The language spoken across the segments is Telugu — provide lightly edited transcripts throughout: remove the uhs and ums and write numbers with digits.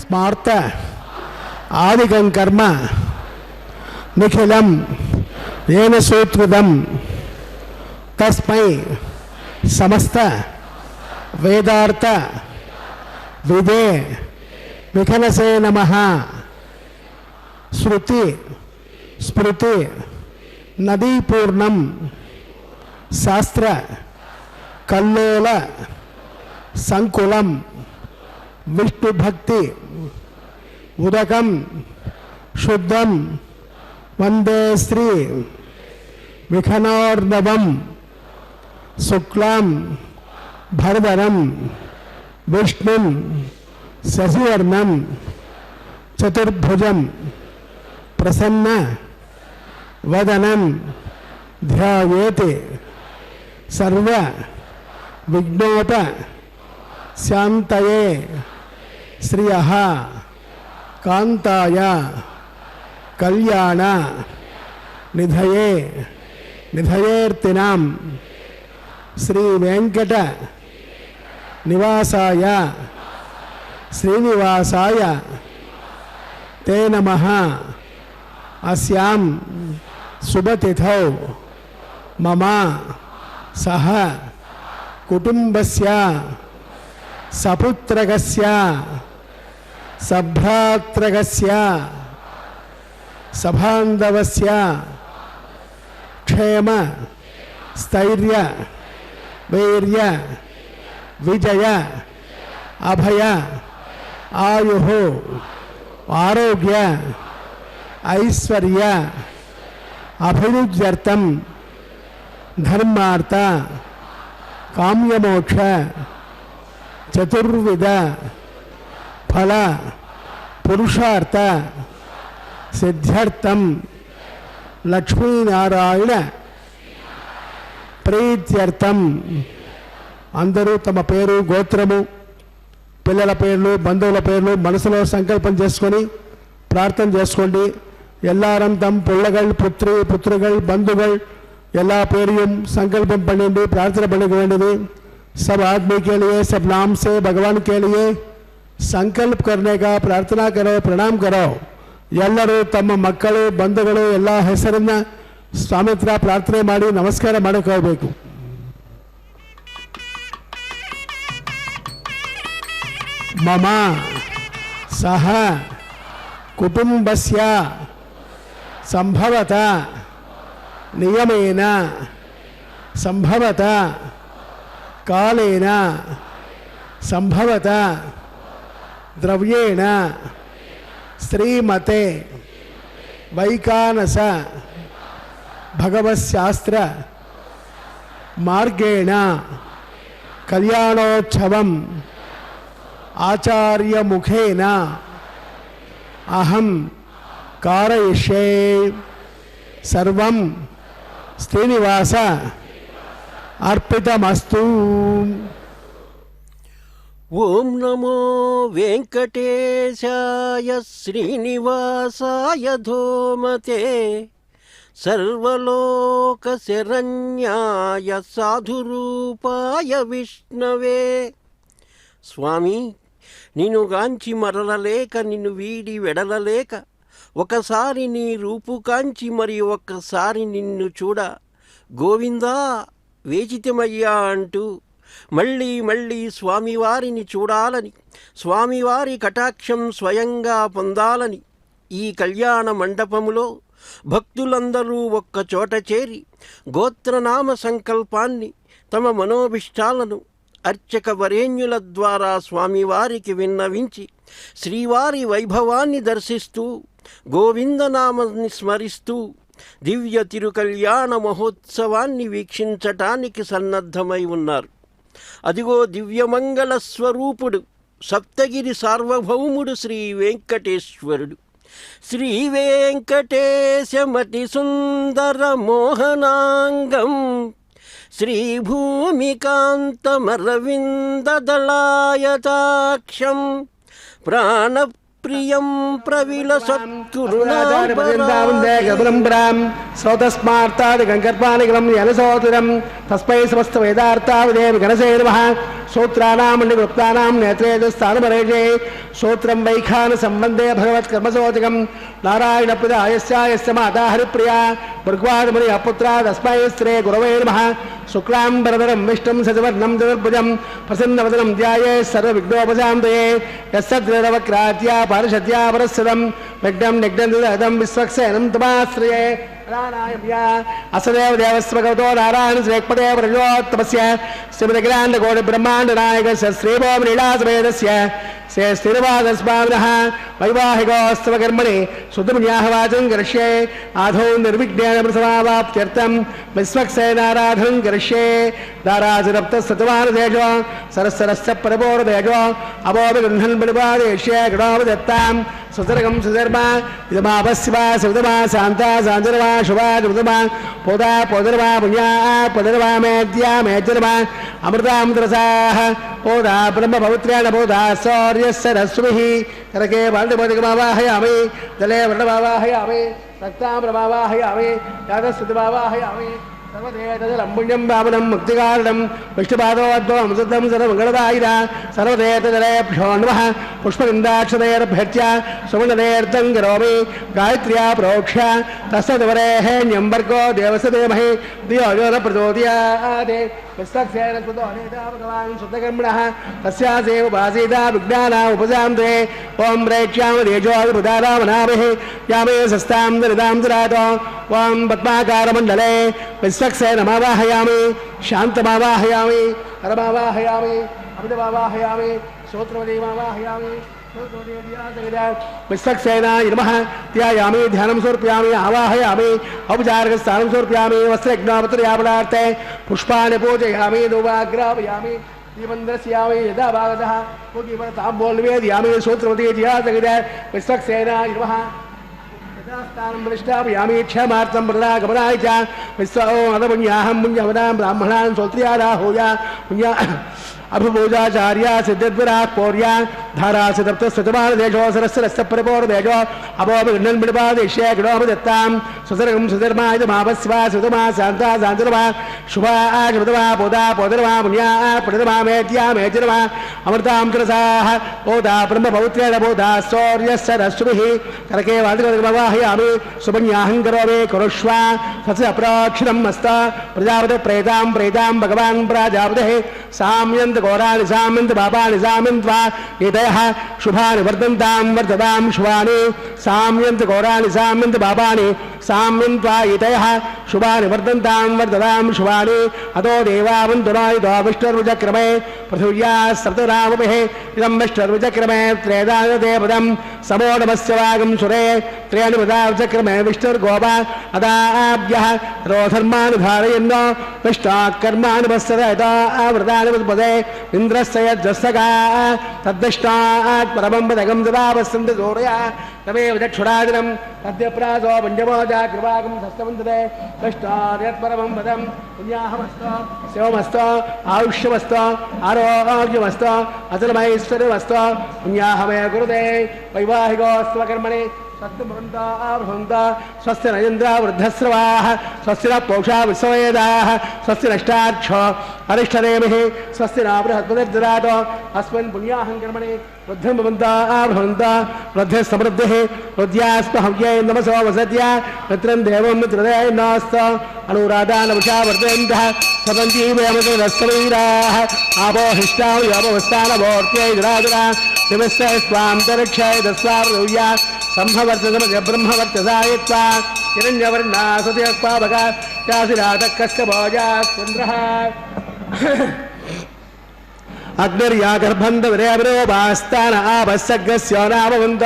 स्मार्त आदिकं कर्म निखिलं येन सूत्रितं तस्मै समस्त वेदार्थ विदे विखनसे नमः। श्रुति स्मृति नदीपूर्णं शास्त्र कल्लोल संकुलं विष्णुभक्ति उदकं शुद्धं वंदे श्री विखनोर्नवं शुक्लां भरधरं विष्णुं शशिवर्णं चतुर्भुजं प्रसन्न वदनं ध्यायेति सर्व विघ्नोप शांतये श्रियः कांताय कल्याण निधये निधयेर्तिनां श्री वेंकट निवासाय श्रीनिवासाय ते नमः। अस्यां शुभतिथौ मम सह कुटुंबस्य सपुत्रकस्य सभ्रात्रकस्य सबान्धवस्य क्षेम स्थैर्य वीर्य विजय अभय आयुः आरोग्य ऐश्वर्य अभिवृद्ध्यर्थं धर्मार्थ काम्यमोक्ष चतुर्विध फल पुरुषार्थ सिद्ध्यर्थं लक्ष्मीनारायण प्रीत्यर्थं అందరూ తమ పేరు గోత్రము పిల్లల పేర్లు బంధువుల పేర్లు మనసులో సంకల్పం చేసుకొని ప్రార్థన చేసుకోండి. எல்லாரும் தம் பிள்ளைகள் புத்திரி புத்திரிகள் बंधुகள் எல்லா பேரையும் संकल्पम பண்ணிட்டு प्रार्थना பண்ணிக்க வேண்டியது. सब आदमी के लिए सब नाम से भगवान के लिए संकल्प करने का प्रार्थना करो प्रणाम करो. ಎಲ್ಲರೂ ತಮ್ಮ ಮಕ್ಕಳು ಬಂಧುಗಳು ಎಲ್ಲ ಹೆಸರನ್ನ ಸ್ವಾಮಿ ಹತ್ರ ಪ್ರಾರ್ಥನೆ ಮಾಡಿ ನಮಸ್ಕಾರ ಮಾಡಿಕೊಳ್ಳಬೇಕು. मम सह कुटुंबस्य संभवत नियमेन संभवत कालेन संभवत द्रव्येण श्रीमते वैकानस भगवत्शास्त्र मार्गेण कल्याणोत्सवम् आचार्य मुखेन अहम कारयिष्ये. सर्वं श्रीनिवास अर्पितमस्तु. ओम नमो वेंकटेशाय श्रीनिवासाय धोमते सर्वलोकशरण्याय साधुरूपाय विष्णवे. स्वामी నిన్ను గాంచి మరలలేక నిన్ను వీడి వెడలలేక ఒకసారి నీ రూపు కాంచి మరి ఒక్కసారి నిన్ను చూడ గోవిందా వేచితమయ్యా అంటూ మళ్ళీ మళ్ళీ స్వామివారిని చూడాలని స్వామివారి కటాక్షం స్వయంగా పొందాలని ఈ కళ్యాణ మండపములో భక్తులందరూ ఒక్క చోట చేరి గోత్రనామ సంకల్పాన్ని తమ మనోభిష్టాలను అర్చక వరేణ్యుల ద్వారా స్వామివారికి విన్నవించి శ్రీవారి వైభవాన్ని దర్శిస్తూ గోవిందనామాన్ని స్మరిస్తూ దివ్య తిరుకళ్యాణ మహోత్సవాన్ని వీక్షించటానికి సన్నద్ధమై ఉన్నారు. అదిగో దివ్యమంగళ స్వరూపుడు సప్తగిరి సార్వభౌముడు శ్రీ వెంకటేశ్వరుడు. శ్రీ వెంకటేశమతి సుందర మోహనాంగం श्रीभूमिकान्तमरविन्ददलायताक्षं प्राणप्रियं ప్రియం ప్రవిలసత్కురుణాపరాం శ్రోతస్మార్తాది గంకర్పానికరం యనసోతురం తస్మై సమస్త వేదార్థావిదేవి గణసే నమః సూత్రాణం నివృత్తానాం నేత్రే స్థానమరేజే సూత్రం వైఖాన సంబంధే భగవత్ కర్మసోచకం నారాయణ ప్రదాయస్య మాతా హరిప్రియా భృగ్వాదముని అపుత్రా తస్మై శ్రీ గురవే నమః శుక్లాంబరధరం విష్ణుం శశివర్ణం చతుర్భుజం ప్రసన్నవదనం ధ్యాయే సర్వవిఘ్నోపశాంతయే యస్సద్వేదవక్రాత్యా పారిషద్యా పరస్సదం విఘ్నం నిఘ్నం విశ్వక్సేనం తమాశ్రయే అసదేవ దేవస్వగతో నారాయణ శ్రేక్పదే ప్రజోత్తమస్య శ్రీమదఖిలాండ కోటి బ్రహ్మాండ నాయక శ్రీభోమ లీలాసమేతస్య శ్రీ శ్రీనివాసస్వామినః వైవాహికోస్తవకర్మణి శుద్ధమున్యాహవాచం కరిష్యే ఆధౌ నిర్విఘ్నేన ప్రసమావాప్త్యర్థం విశ్వక్సేనారాధనం కరిష్యే దారాజరప్తస్తవానదేజో సరస్సరస్య పరపోరదేజో అభోమి గృహన్ బలిపాదేశ్యే గణోపదత్తాం సుతరకం సుధర్మ ఇదమాపస్వ సుధమా శాంతా శాంతరమా శుభా జుమా పోదా పోదరమా పుణ్యా పదరమా మేద్యా మేజరమా అమృతామృతరసాః పోదా బ్రహ్మ పవిత్రేణ పోదా సౌర్యస్సరస్సుభిః కరకే పాండమోదకమావాహయామి దలే వర్ణమావాహయామి రక్తామ్రమావాహయామి యాదస్తుతిమావాహయామి సర్వదేతజలం పుణ్యం పావనం ముక్తికారణం విష్ణుపాదోద్భవం శుద్ధం సర్వమంగళదాయిన సర్వదేతజలేభ్యో నమః పుష్పగంధాక్షతైరభ్యర్చ్య సువర్ణదేర్ధం కరోమి గాయత్ర్యా ప్రోక్ష్య తస్సద్వరేహేణ్యంబర్గో దేవస్య ధీమహి ధియో యో న ప్రచోదయాత్ విశ్వక్సేన కృతో అనేతా భగవాన్ శుద్ధకర్మణః తస్యాసేవ వాసీతా విజ్ఞానా ఉపశాంతే ఓం ప్రేక్ష్యామ తేజోభిపుదారామనాభిః యామే సస్తాం దరిదాం దరాతో ఓం పద్మాకారమండలే విశ్వక్సేనమావాహయామి శాంతమావాహయామి హరమావాహయామి అమితమావాహయామి శ్రోత్రవదీమావాహయామి విశ్వక్సేనాయ నమః ధ్యాయామి ధ్యానం సమర్పయామి ఆవాహయామి ఔపచారిక స్థానం సమర్పయామి వస్త్రజ్ఞాపత్రయాపదార్థే పుష్పాన్ని పూజయామి ధూపాగ్రాపయామి దీపంద్రస్యామి యథా భాగతః తాంబూలవేదయామి సూత్రవతీ విశ్వక్సేనాయ నమః స్థానం ప్రతిష్టాపయామి క్షమార్థం ప్రదాగమనాయ చ విశ్వోమదపుణ్యాహం పుణ్యవదాం బ్రాహ్మణాన్ శ్రోత్రియారాహూయ పుణ్య అభిభూజాచార్య సిద్ధిద్విరా పౌర్య ధారాసితప్త స్వతమానదేశో సరస్సరస్య పరిపూర్ణదేశో అభోమి గృహన్ పిడిపాదేశ్యే గణోపదత్తాం సుసర్గం సుధర్మాయ మాపస్వ సుధమా శాంతా శాంతరమా శుభా శుభతమా పోదా పోదరమా పుణ్యా పుణితమా మేత్యా మేతిరమా అమృతాం తులసాః పోదా బ్రహ్మ పవిత్రేణ పోదా సౌర్యస్సరస్సుభిః కరకే వాదికవాహయామి సుపుణ్యాహం కరోమి కురుష్వ సస్య అప్రాక్షరం మస్త ప్రజాపతి ప్రేతాం ప్రేతాం భగవాన్ ప్రజాపతిః సామ్యంత ఘోరాని సామ్యంత పాపాని సామ్యంత్వా ఏతయః శుభాని వర్ధంతాం వర్ధతాం శుభాని సామ్యంత ఘోరాని సామ్యంత పాపాని సామ్యంత్వా ఏతయః శుభాని వర్ధంతాం వర్ధతాం శుభాని అతో దేవావంతునాయితో విష్ణుర్విచక్రమే పృథివ్యా సప్తరామభిః ఇదం విష్ణుర్విచక్రమే త్రేదాయతే పదం సమో నమస్య వాగం సురే త్రేణుపదా విచక్రమే విష్ణుర్గోప అదాభ్యః రోధర్మాని ధారయన్నో విష్ణాకర్మాని పశ్యత వృతాని ఇంద్రస్య యజ్జస్సగా తద్దిష్టాత్ పరమం పదగం సదా పశ్యంతి సూర్య తమేవ చక్షురాదినం తద్యప్రాసో పంచమోజా కృపాకం సస్తమంతతే కృష్ణార్యత్పరమం పదం పుణ్యాహమస్తో శివమస్తో ఆయుష్యమస్తో ఆరోగ్యమస్తో అచలమైశ్వర్యమస్తో పుణ్యాహమే కురుతే వైవాహికోస్వకర్మణి స్వస్తి నరేంద్ర వృద్ధస్రవాః స్వస్తి న పౌషా విశ్వవేదాః స్వస్తి నష్టాక్షో అరిష్టనేమిః స్వస్తి నా బృహస్పతిర్దదాతో అస్మిన్ పుణ్యాహం కర్మణి వృద్ధం భవంతా వృద్ధ సమృద్ధిః వృద్ధ్యాస్మహవ్యై నమసో వసత్య మిత్రం దేవం మిత్రదేనాస్త అనురాధానముషా వర్ధయంతః సతంజీవేమస్తవీరాः ఆపోహిష్టాం యోపవస్థానభోర్త్యై దురాదురా దివస్య స్వాంతరిక్షై దస్వావృవ్యా సంభవర్తమజ బ్రహ్మవర్తసాయత్వా హిరణ్యవర్ణా సత్యక్పావక యాసిరాతకస్య భోజా చంద్రః అగ్నిర్యాగర్భంధవిరేవరోపాస్తాన ఆపస్సగ్గస్యో నామవంత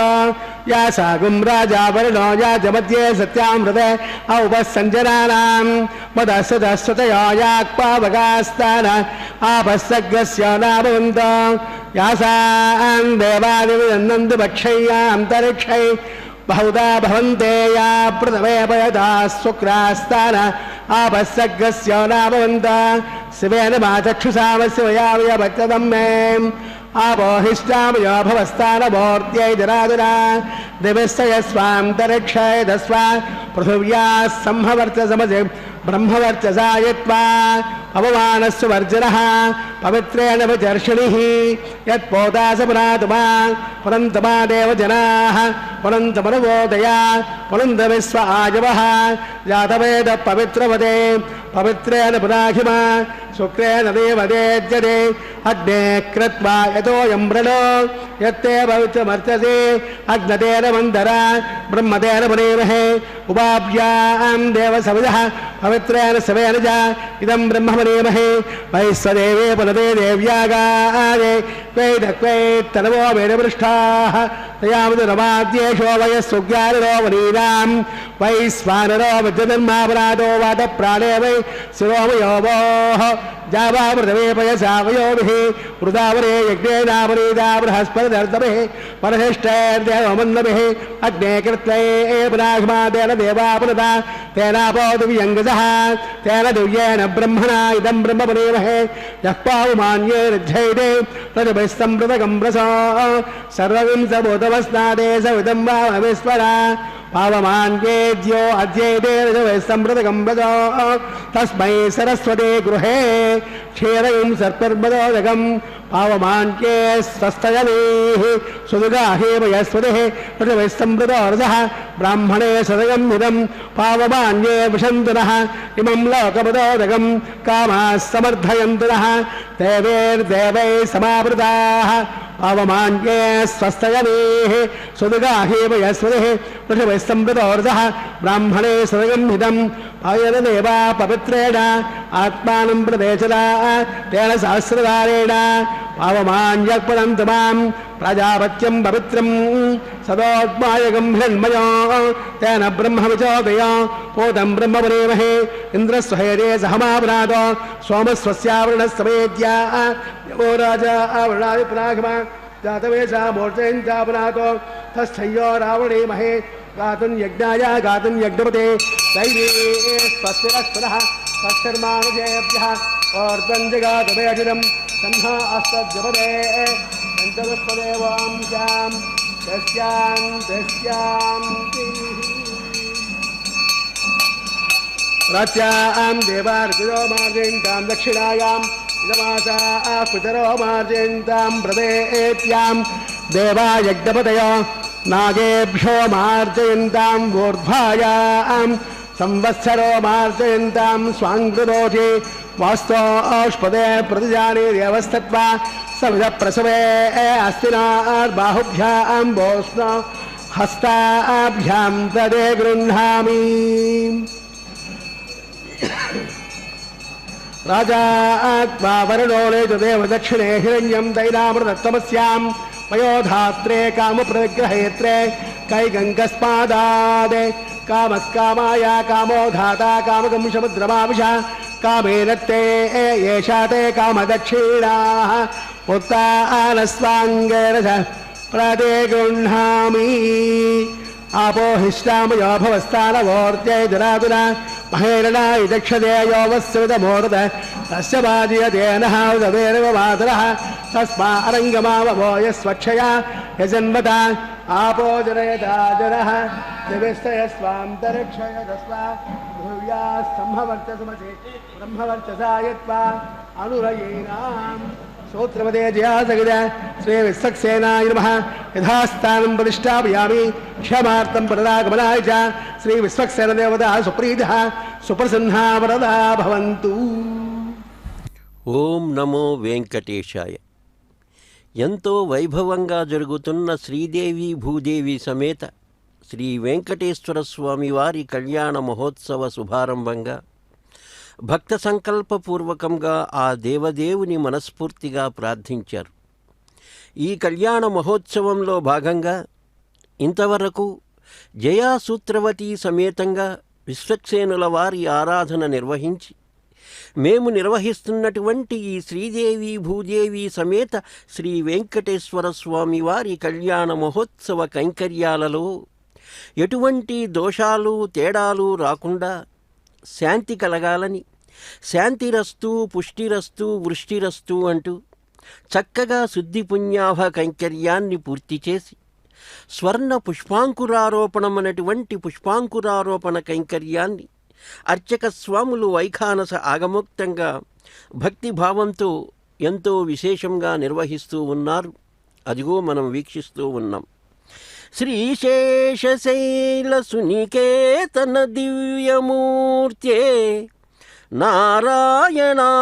యాసాగుం రాజా వరుణో యాజమధ్యే సత్యామృతే ఔపస్సంజనానాం మదస్వతస్వతయో యాక్పావకాస్తాన ఆపస్సగ్గస్యో నామవంత యాసాం దేవాదివిదన్నందు భక్షయ్యాంతరిక్షై బహుదా భవంతే యా ప్రథమే పయదా శుక్రాస్తాన ఆపస్సగ్గస్యో నామవంత శివేన మా చక్షుషామస్య వయావయ భక్తదం మే ఆపోహిష్టామయో భవస్థానమూర్త్యై జరాదురా దివస్తయస్వాంతరిక్షయదస్వ పృథివ్యా సంహవర్చసమజే బ్రహ్మవర్చసాయత్వా అవమానస్సు వర్జనః పవిత్రేణ విచర్షణిః యత్పోతాసపురాతుమా పునంతమా దేవజనాః పునంతమనవోదయా పునంత విశ్వ ఆజవః జాతవేద పవిత్రవదే పవిత్రేణ పురాహిమా శుక్రేణ దేవదేజ్యతే అగ్నే కృత్వా యతోయం వ్రణో యత్తే పవిత్రమర్చసే అగ్నతేన మందర బ్రహ్మతేన పునేమహే ఉపాభ్యాం దేవ సవిదః పవిత్రేణ సవేన చ ఇదం బ్రహ్మ పునేమహే వైశ్వదేవే పునతే దేవ్యాగాదే క్వైతనవో వేదపృష్ఠాః తయాముదరమాద్యేషో వయస్సుజ్ఞానరో వనీనాం వైశ్వానరో విద్యధర్మాపరాధో వాత ప్రాణే వై శిరోమయోవోః జావామృతమే పయసావయోభిః వృదావరే యజ్ఞేనావరీదా బృహస్పతిర్దభిః పరహిష్టైర్దేవమన్నభిః అగ్నే కృత్వే పునాఘ్మాదేన దేవాపునత తేనాపో దివ్యంగజః తేన దివ్యేన బ్రహ్మణా ఇదం బ్రహ్మ పునేమహే యః పావుమాన్యేర్జైతే తదుభిస్సంప్రదకం రసో సర్వవింశభూతమస్నాదే సవిదం వామవిస్వరా పావమాన్యేద్యో అద్యైతే సంప్రదకం రజో తస్మై సరస్వతే గృహే క్షీరయం సర్పర్మదోదకం పావమాన్యే స్వస్తయనేః సుదుగాహేమయస్వతిః ఋషభైస్సంప్రదోరసః బ్రాహ్మణే సదగం ఇదం పావమాన్యే విశంతునః ఇమం లోకమదోదకం కామాः సమర్థయంతునః దేవైర్దేవై సమావృతాః పావమాన్యే స్వస్తయనేః సుదుగాహేమయస్వతిః ఋషభైస్సంప్రదోరసః బ్రాహ్మణే సదగం ఇదం పాయనదేవా పవిత్రేణ ఆత్మానం ప్రదేశదా తేన సహస్రధారేణ పావమాన్యక్పదంతు మాం ప్రజాపత్యం పవిత్రం సదోత్మాయకం హిరణ్మయో తేన బ్రహ్మ విచోదయ పూతం బ్రహ్మ పునేమహే ఇంద్రస్వహేరే సహమావనాదో సోమస్వస్యావరణస్తమేద్యా యవో రాజా ఆవరణాది పునాగమ జాతవేషా మూర్తయంచాపునాతో తస్థయ్యో రావణేమహే గాతుం యజ్ఞాయ గాతుం యజ్ఞపతే దైవే స్వస్తిరస్పదః స్వస్తిర్మానుజేభ్యः ఓర్ధ్వం జగాతమేషిరం సన్హా అస్తజ్జపదే పంచదస్పదేవాంశాం దస్యాం దస్యాంతి ప్రాచ్యాం దేవార్పితో మార్జయంతాం దక్షిణాయాం ఇదమాసా పితరో మార్జయంతాం ప్రదేత్యాం దేవాయజ్ఞపతయో నాగేభ్యో మార్జయంతాం ఊర్ధ్వాయాం సంవత్సరో మార్జయంతాం స్వాంకృతోషి వాస్తోష్పదే ప్రతిజాని దేవస్తత్వా సవిధ ప్రసవే అస్తినార్బాహుభ్యాం భోష్ణ హస్తాభ్యాం తదే గృహ్ణామి రాజా వరుణోలేతు దేవ దక్షిణే హిరణ్యం దైనామృతమస్యాం వయోధాత్రే కామప్రగ్రహేత్రే కైగంగస్పాదాదే కామస్కామాయ కామో ధాతా కామకం సముద్రమావిష కామేనత్తే ఏషా తే కామదక్షిణాః ఉత్తానస్వాంగేన ప్రదే గృహ్ణామి ఆపోహిష్టామయో భవస్థానవోర్త్యై దురాదున మహేరణాయ దక్షదేయో వస్సుదమూర్త తస్య బాధ్యతేన ఉదవేరవ మాతరః తస్మా అరంగమావభోయ స్వక్షయా యజన్మత ఆపో జనయతా జనః దివిస్తయస్వాంతరిక్షయదస్వా భూయా సంభవర్చసుమతే బ్రహ్మవర్చసాయత్వా అనురయేనాం సూత్రమదే జయాసగిద శ్రీ విశ్వక్సేనాయ నమః యథాస్థానం ప్రతిష్టాపయామి క్షమార్థం పరదాగమనాయ చ శ్రీ విశ్వక్సేన దేవతా సుప్రీతః సుప్రసన్నా వరదా భవంతు. ఓం నమో వెంకటేశాయ. ఎంతో వైభవంగా జరుగుతున్న శ్రీదేవి భూదేవి సమేత శ్రీ వెంకటేశ్వర స్వామి వారి కళ్యాణ మహోత్సవ శుభారంభంగా భక్త సంకల్పపూర్వకంగా ఆ దేవదేవుని మనస్ఫూర్తిగా ప్రార్థించారు. ఈ కళ్యాణ మహోత్సవంలో భాగంగా ఇంతవరకు జయాసూత్రవతి సమేతంగా విశ్వక్సేనుల వారి ఆరాధన నిర్వహించి మేము నిర్వహిస్తున్నటువంటి ఈ శ్రీదేవి భూదేవి సమేత శ్రీ వెంకటేశ్వర స్వామి వారి కళ్యాణ మహోత్సవ కైంకర్యాలలో ఎటువంటి దోషాలు తేడాలు రాకుండా శాంతి కలగాలని శాంతిరస్తు పుష్టిరస్తు వృష్టిరస్తు అంటూ చక్కగా శుద్ధి పుణ్యాభ కైంకర్యాన్ని పూర్తి చేసి స్వర్ణ పుష్పాంకురారోపణం అనేటువంటి పుష్పాంకురారోపణ కైంకర్యాన్ని అర్చక స్వాములు వైఖానస ఆగమోక్తంగా భక్తిభావంతో ఎంతో విశేషంగా నిర్వహిస్తూ ఉన్నారు. అదిగో మనం వీక్షిస్తూ ఉన్నాం. శ్రీశేషశైల సునికేతన దివ్యమూర్తే నారాయణాచ్యుత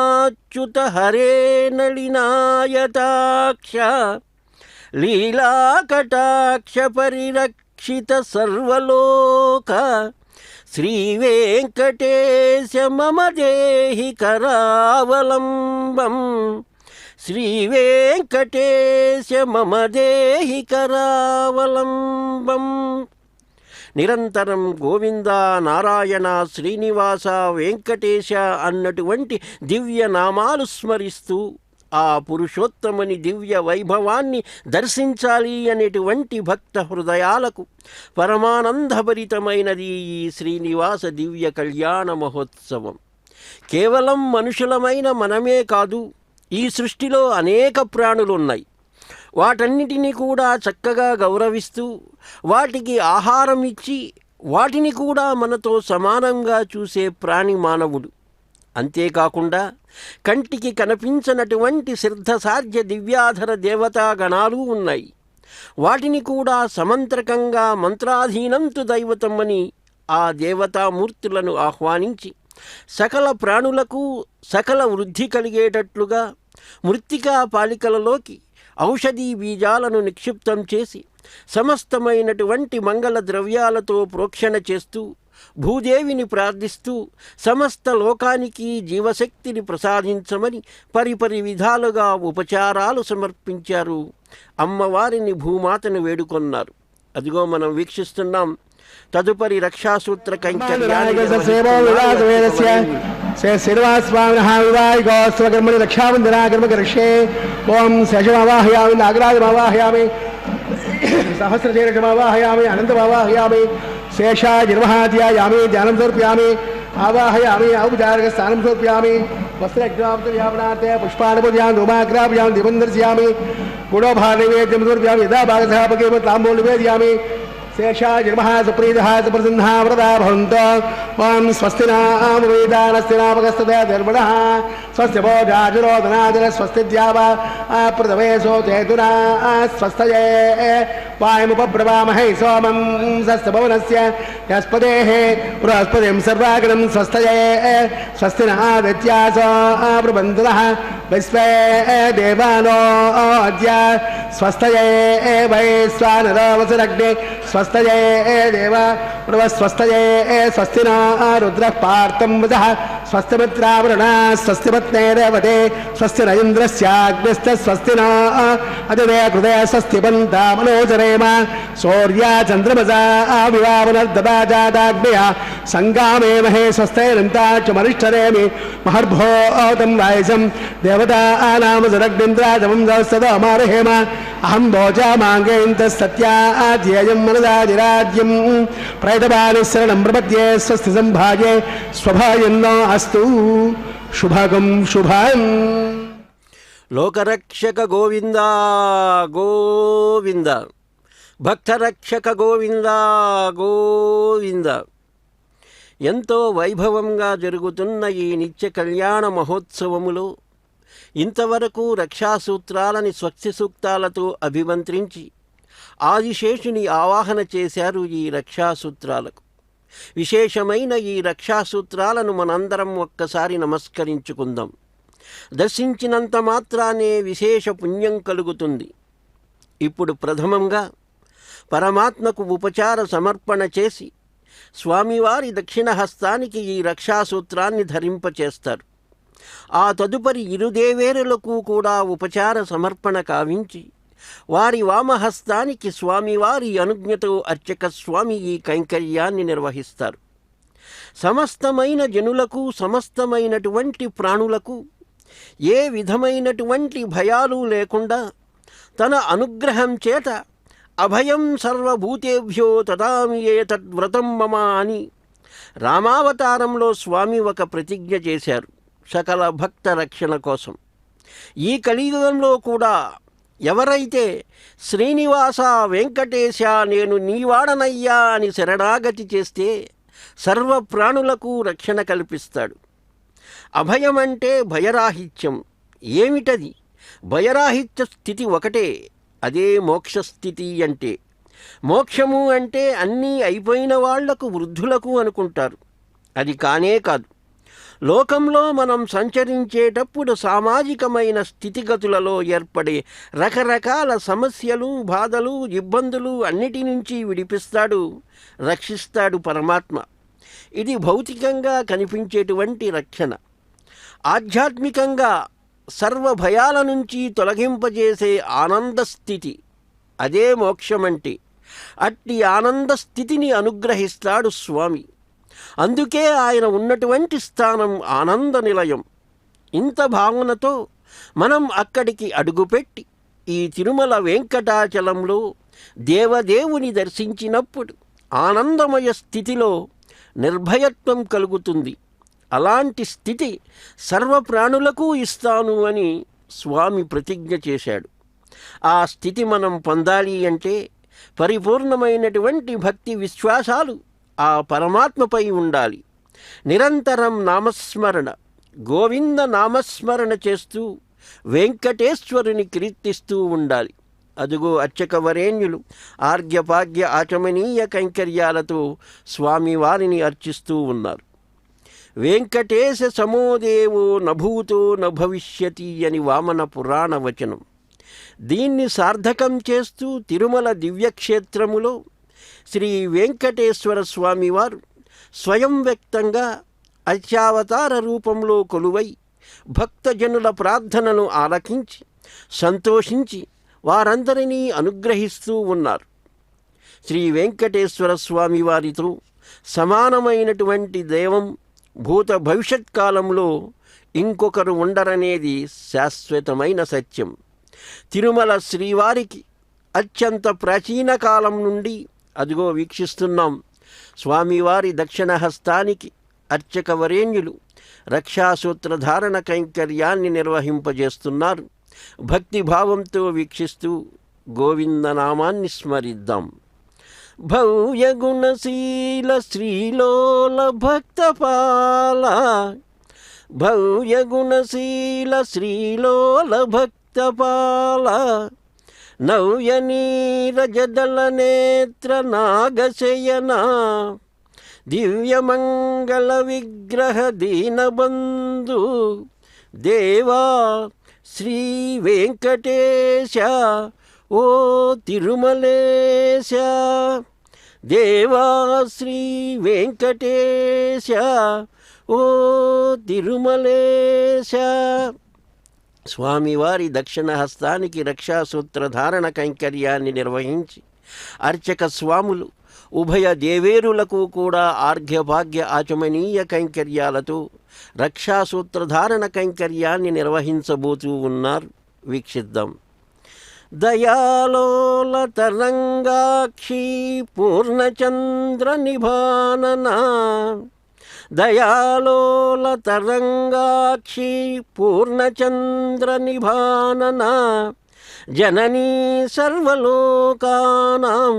హరే నళినాయతాక్ష లీలాకటాక్ష పరిరక్షిత సర్వలోక శ్రీవేంకటేశ మమ దేహి కరావలంబం శ్రీవేంకటేశ మమ దేహి కరావలంబం. నిరంతరం గోవింద నారాయణ శ్రీనివాస వెంకటేశ అన్నటువంటి దివ్య నామాలు స్మరిస్తూ ఆ పురుషోత్తముని దివ్య వైభవాన్ని దర్శించాలి అనేటువంటి భక్త హృదయాలకు పరమానందభరితమైనది ఈ శ్రీనివాస దివ్య కళ్యాణ మహోత్సవం. కేవలం మనుషులమైన మనమే కాదు, ఈ సృష్టిలో అనేక ప్రాణులున్నాయి. వాటన్నిటినీ కూడా చక్కగా గౌరవిస్తూ వాటికి ఆహారం ఇచ్చి వాటిని కూడా మనతో సమానంగా చూసే ప్రాణి మానవుడు. అంతేకాకుండా కంటికి కనిపించనటువంటి సిద్ధసాధ్య దివ్యాధర దేవతా గణాలు ఉన్నాయి. వాటిని కూడా సమంత్రకంగా మంత్రాధీనంతు దైవతమని ఆ దేవతామూర్తులను ఆహ్వానించి సకల ప్రాణులకు సకల వృద్ధి కలిగేటట్లుగా మృత్తికా పాలికలలోకి ఔషధీ బీజాలను నిక్షిప్తం చేసి సమస్తమైనటువంటి మంగళ ద్రవ్యాలతో ప్రోక్షణ చేస్తూ భూదేవిని ప్రార్థిస్తూ సమస్త లోకానికి జీవశక్తిని ప్రసాదించమని పరిపరి విధాలుగా ఉపచారాలు సమర్పించారు. అమ్మవారిని భూమాతను వేడుకొన్నారు. అదిగో మనం వీక్షిస్తున్నాం. తదుపరి రక్షాసూత్ర కైంకర్యాన్ని శ్రీనివాసస్వామి రక్షాబంధనాకర్మకర్షే. ఓం శశమావాహయామి నాగరాజమావాహయామి సహస్రశీర్షమావాహయామి అనంతమావాహయామి శేషాజిర్వహాధ్యాయామి ధ్యానం సమర్పయామి ఆవాహయామి ఔపచారిక స్థానం సమర్పయామి వస్త్రగ్రామయాపనార్థే పుష్పానుపద్యాం ధూమాగ్రాభ్యాం దీపం దర్శయామి గుణోభానైవేద్యం సమర్పయామి యథా భాగసహాపకేమ తాంబూలం నివేదయామి శేషాజిర్మః సుప్రీతః సుప్రసన్నः వరదా భవంతో. ఓం స్వస్తి నామవేదానస్తి నామకస్తదే ధర్మణః స్వస్తి భోజాజురోదనాదిన స్వస్తి ద్యావా ప్రథమే సోచేతునా స్వస్తయే వాయుముపబ్రవామహై సోమం సస్తభవనస్య యస్పదేః బృహస్పతిం సర్వాగణం స్వస్తయే స్వస్తి నాదిత్యాసో ప్రబంధనః విశ్వే దేవానో అద్య స్వస్తయే వైశ్వానరో వసురగ్నే స్వస్తయే దేవ స్వస్తయే స్వస్తి నా రుద్రః పార్థం వదః స్వస్తిమిత్రావరుణ స్వస్తిపత్నేరేవతే స్వస్తి నైంద్రస్యాగ్నిశ్చ స్వస్తి నా అదిదే కృతే స్వస్తి పంతా మనోజరేమ సూర్యా చంద్రమసా వివావనర్దబాజాదాగ్నయ సంగామేమహే స్వస్తైరంతాక్షమరిష్టరేమి మహర్భోతం వాయసం దేవతానామసురగ్నింద్రాజమం సదమారహేమ అహం భోజామాంగేంత సత్యాధ్యేయం మనదాజిరాజ్యం ప్రైతపాని శరణం ప్రపద్యే స్వస్తి సంభాగే స్వభాయన్నో అస్తు శుభగం శుభం. లోకరక్షక గోవింద గోవింద, భక్తరక్షక గోవింద గోవింద. ఎంతో వైభవంగా జరుగుతున్న ఈ నిత్య కళ్యాణ మహోత్సవములో ఇంతవరకు రక్షాసూత్రాలని స్వస్తి సూక్తాలతో అభిమంత్రించి ఆదిశేషుని ఆవాహన చేశారు. ఈ రక్షాసూత్రాలకు విశేషమైన ఈ రక్షాసూత్రాలను మనందరం ఒక్కసారి నమస్కరించుకుందాం. దర్శించినంత మాత్రానే విశేష పుణ్యం కలుగుతుంది. ఇప్పుడు ప్రథమంగా పరమాత్మకు ఉపచార సమర్పణ చేసి స్వామివారి దక్షిణ హస్తానికి ఈ రక్షాసూత్రాన్ని ధరింపచేస్తారు. ఆ తదుపరి ఇరుదేవేరులకు కూడా ఉపచార సమర్పణ కావించి వారి వామహస్తానికి స్వామివారి అనుజ్ఞతో అర్చక స్వామి ఈ కైంకర్యాన్ని నిర్వహిస్తారు. సమస్తమైన జనులకు సమస్తమైనటువంటి ప్రాణులకు ఏ విధమైనటువంటి భయాలు లేకుండా తన అనుగ్రహం చేత అభయం సర్వభూతేభ్యో తదామి ఏతద్వ్రతం మమ అని రామావతారంలో స్వామి ఒక ప్రతిజ్ఞ చేశారు సకల భక్త రక్షణ కోసం. ఈ కలియుగంలో కూడా ఎవరైతే శ్రీనివాస వెంకటేశ నేను నీవాడనయ్యా అని శరణాగతి చేస్తే సర్వ ప్రాణులకు రక్షణ కల్పిస్తాడు. అభయమంటే భయరాహిత్యం. ఏమిటది? భయరాహిత్య స్థితి ఒకటే, అదే మోక్షస్థితి అంటే. మోక్షము అంటే అన్నీ అయిపోయిన వాళ్లకు, వృద్ధులకు అనుకుంటారు. అది కానే కాదు. లోకంలో మనం సంచరించేటప్పుడు సామాజికమైన స్థితిగతులలో ఏర్పడే రకరకాల సమస్యలు, బాధలు, ఇబ్బందులు అన్నిటి నుంచి విడిపిస్తాడు, రక్షిస్తాడు పరమాత్మ. ఇది భౌతికంగా కనిపించేటువంటి రక్షణ. ఆధ్యాత్మికంగా సర్వ భయాల నుంచి తొలగింపజేసే ఆనంద స్థితి, అదే మోక్షమంటే. అట్టి ఆనంద స్థితిని అనుగ్రహిస్తాడు స్వామి. అందుకే ఆయన ఉన్నటువంటి స్థానం ఆనంద నిలయం. ఇంత భావనతో మనం అక్కడికి అడుగుపెట్టి ఈ తిరుమల వెంకటాచలంలో దేవదేవుని దర్శించినప్పుడు ఆనందమయ స్థితిలో నిర్భయత్వం కలుగుతుంది. అలాంటి స్థితి సర్వప్రాణులకు ఇస్తాను అని స్వామి ప్రతిజ్ఞ చేశాడు. ఆ స్థితి మనం పొందాలి అంటే పరిపూర్ణమైనటువంటి భక్తి విశ్వాసాలు ఆ పరమాత్మపై ఉండాలి. నిరంతరం నామస్మరణ, గోవింద నామస్మరణ చేస్తూ వెంకటేశ్వరుని కీర్తిస్తూ ఉండాలి. అదుగో అర్చక వరేణ్యులు ఆర్ఘ్యపాగ్య ఆచమనీయ కైంకర్యాలతో స్వామివారిని అర్చిస్తూ ఉన్నారు. వెంకటేశ సమోదేవో నభూతో నభవిష్యతి అని వామన పురాణ వచనం. దీన్ని సార్థకం చేస్తూ తిరుమల దివ్యక్షేత్రములో శ్రీ వెంకటేశ్వర స్వామివారు స్వయం వ్యక్తంగా అర్చావతార రూపంలో కొలువై భక్తజనుల ప్రార్థనను ఆలకించి సంతోషించి వారందరినీ అనుగ్రహిస్తూ ఉన్నారు. శ్రీ వెంకటేశ్వర స్వామి వారితో సమానమైనటువంటి దైవం భూత భవిష్యత్ కాలంలో ఇంకొకరు ఉండరనేది శాశ్వతమైన సత్యం. తిరుమల శ్రీవారికి అత్యంత ప్రాచీన కాలం నుండి అదిగో వీక్షిస్తున్నాం. స్వామివారి దక్షిణ హస్తానికి అర్చక వరేణ్యులు రక్షాసూత్రధారణ కైంకర్యాన్ని నిర్వహింపజేస్తున్నారు. భక్తిభావంతో వీక్షిస్తూ గోవిందనామాన్ని స్మరిద్దాం. భవ్య గుణశీల శ్రీలోల భక్తపాల, భవ్య గుణశీల శ్రీలోల భక్తపాల, నవ్య నీరజదళ నేత్ర నాగశయన, దివ్యమంగళ విగ్రహ దీనబంధు దేవా శ్రీ వెంకటేశ ఓ తిరుమలేశ, దేవా శ్రీ వెంకటేశ ఓ తిరుమలేశ. స్వామివారి దక్షిణ హస్తానికి రక్షాసూత్రధారణ కైంకర్యాన్ని నిర్వహించి అర్చక స్వాములు ఉభయ దేవేరులకు కూడా ఆర్ఘ్యభాగ్య ఆచమనీయ కైంకర్యాలతో రక్షాసూత్రధారణ కైంకర్యాన్ని నిర్వహించబోతూ ఉన్నారు. వీక్షిద్దాం. దయాలోల తరంగాక్షి పూర్ణచంద్ర నిభాననా, దయాలోల తరంగాక్షి పూర్ణచంద్ర నిభాననా, జననీ సర్వలోకానాం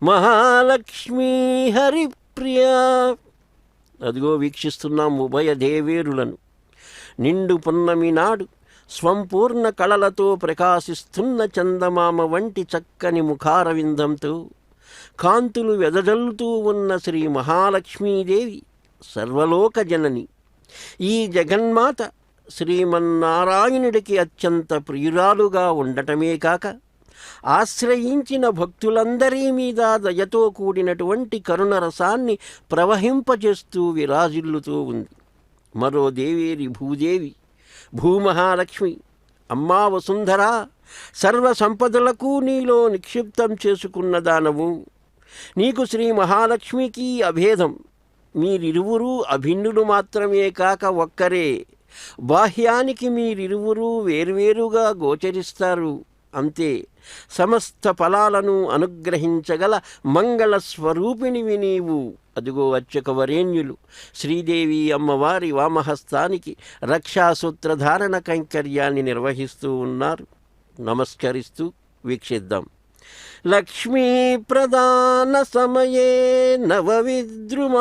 మహాలక్ష్మీ హరిప్రియా. అదిగో వీక్షిస్తున్నాం ఉభయ దేవేరులను. నిండు పున్నమి నాడు స్వంపూర్ణ కళలతో ప్రకాశిస్తున్న చందమామ వంటి చక్కని ముఖారవిందంతో కాంతులు వెదజల్లుతూ ఉన్న శ్రీ మహాలక్ష్మీదేవి సర్వలోక జనని. ఈ జగన్మాత శ్రీమన్నారాయణుడికి అత్యంత ప్రియురాలుగా ఉండటమే కాక ఆశ్రయించిన భక్తులందరి మీద దయతో కూడినటువంటి కరుణరసాన్ని ప్రవహింపజేస్తూ విరాజిల్లుతూ ఉంది. మరో దేవేరి భూదేవి, భూమహాలక్ష్మి. అమ్మా వసుంధర, సర్వ సంపదలకు నీలో నిక్షిప్తం చేసుకున్న దానవు. నీకు శ్రీ మహాలక్ష్మికి అభేదం. మీరిరువురూ అభిన్నులు మాత్రమే కాక ఒక్కరే. బాహ్యానికి మీరిరువురూ వేర్వేరుగా గోచరిస్తారు, అంతే. సమస్త ఫలాలను అనుగ్రహించగల మంగళ స్వరూపిణివి నీవు అదుగో అర్చక వరేణ్యులు శ్రీదేవి అమ్మవారి వామహస్తానికి రక్షాసూత్రధారణ కైంకర్యాన్ని నిర్వహిస్తూ ఉన్నారు. నమస్కరిస్తూ వీక్షిద్దాం. లక్ష్మీ ప్రదాన సమయే నవవిద్రుమాంభాం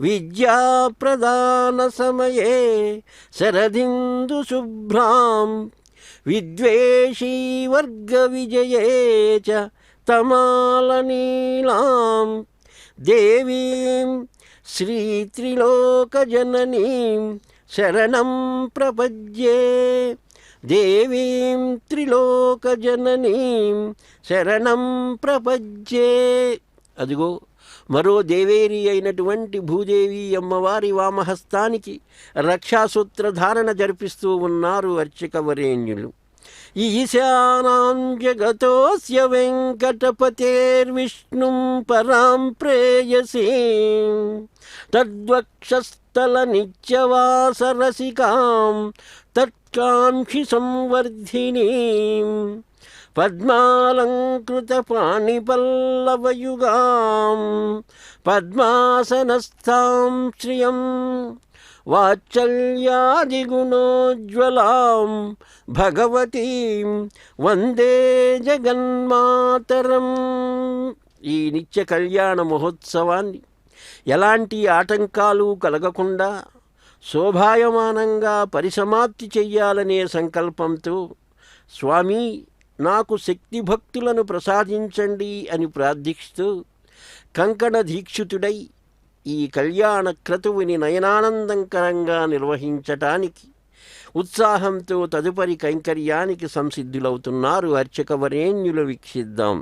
విద్యా ప్రదాన సమయే శరదిందు శుభ్రాం విద్వేషీ వర్గ విజయే చ తమాలనీలాం దేవీం శ్రీత్రిలోకజననీం శరణం ప్రపద్యే దేవీం త్రిలోకజననీం శరణం ప్రపద్యే. అదిగో మరో దేవేరి అయినటువంటి భూదేవి అమ్మవారి వామహస్తానికి రక్షాసూత్రధారణ జరిపిస్తూ ఉన్నారు అర్చక వరేణ్యులు. ఈశానాం జగతోస్య వెంకటపతేర్విష్ణుం పరాం ప్రేయసీం తద్వక్షస్థల నిత్యవాసరసికాం తత్కాంక్షి సంవర్ధినీం పద్మాలంకృత పాణిపల్లవయుగాం పద్మాసనస్థాం శ్రియం వాత్సల్యాదిగుణోజ్వలాం భగవతీం వందే జగన్మాతరం. ఈ నిత్య కళ్యాణ మహోత్సవాన్ని ఎలాంటి ఆటంకాలు కలగకుండా శోభాయమానంగా పరిసమాప్తి చెయ్యాలనే సంకల్పంతో స్వామి నాకు శక్తి భక్తులను ప్రసాదించండి అని ప్రార్థిస్తూ కంకణ దీక్షితుడై ఈ కళ్యాణ క్రతువుని నయనానందంకరంగా నిర్వహించటానికి ఉత్సాహంతో తదుపరి కైంకర్యానికి సంసిద్ధులవుతున్నారు అర్చక వరేణ్యులు. వీక్షిద్దాం.